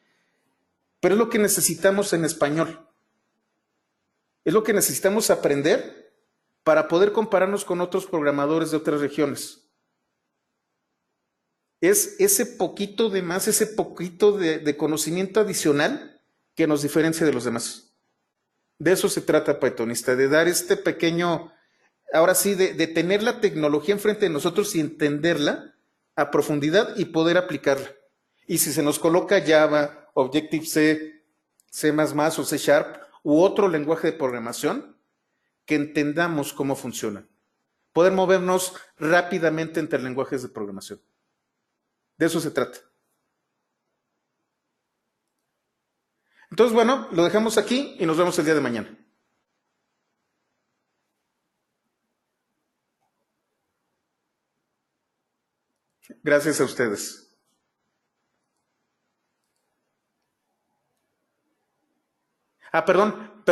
pero es lo que necesitamos en español. Es lo que necesitamos aprender para poder compararnos con otros programadores de otras regiones. Es ese poquito de más, ese poquito de conocimiento adicional que nos diferencia de los demás. De eso se trata Pythonista, de dar este pequeño, ahora sí, de tener la tecnología enfrente de nosotros y entenderla a profundidad y poder aplicarla. Y si se nos coloca Java, Objective-C, C++ o C# u otro lenguaje de programación, que entendamos cómo funcionan. Poder movernos rápidamente entre lenguajes de programación. De eso se trata. Entonces, bueno, lo dejamos aquí y nos vemos el día de mañana. Gracias a ustedes. Perdón.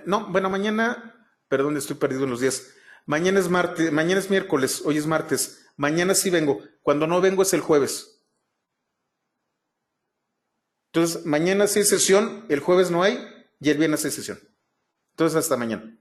No, bueno, mañana, perdón, estoy perdido en los días. Mañana es martes, mañana es miércoles, hoy es martes. Mañana sí vengo. Cuando no vengo es el jueves. Entonces, mañana sí hay sesión, el jueves no hay y el viernes hay sesión. Entonces, hasta mañana.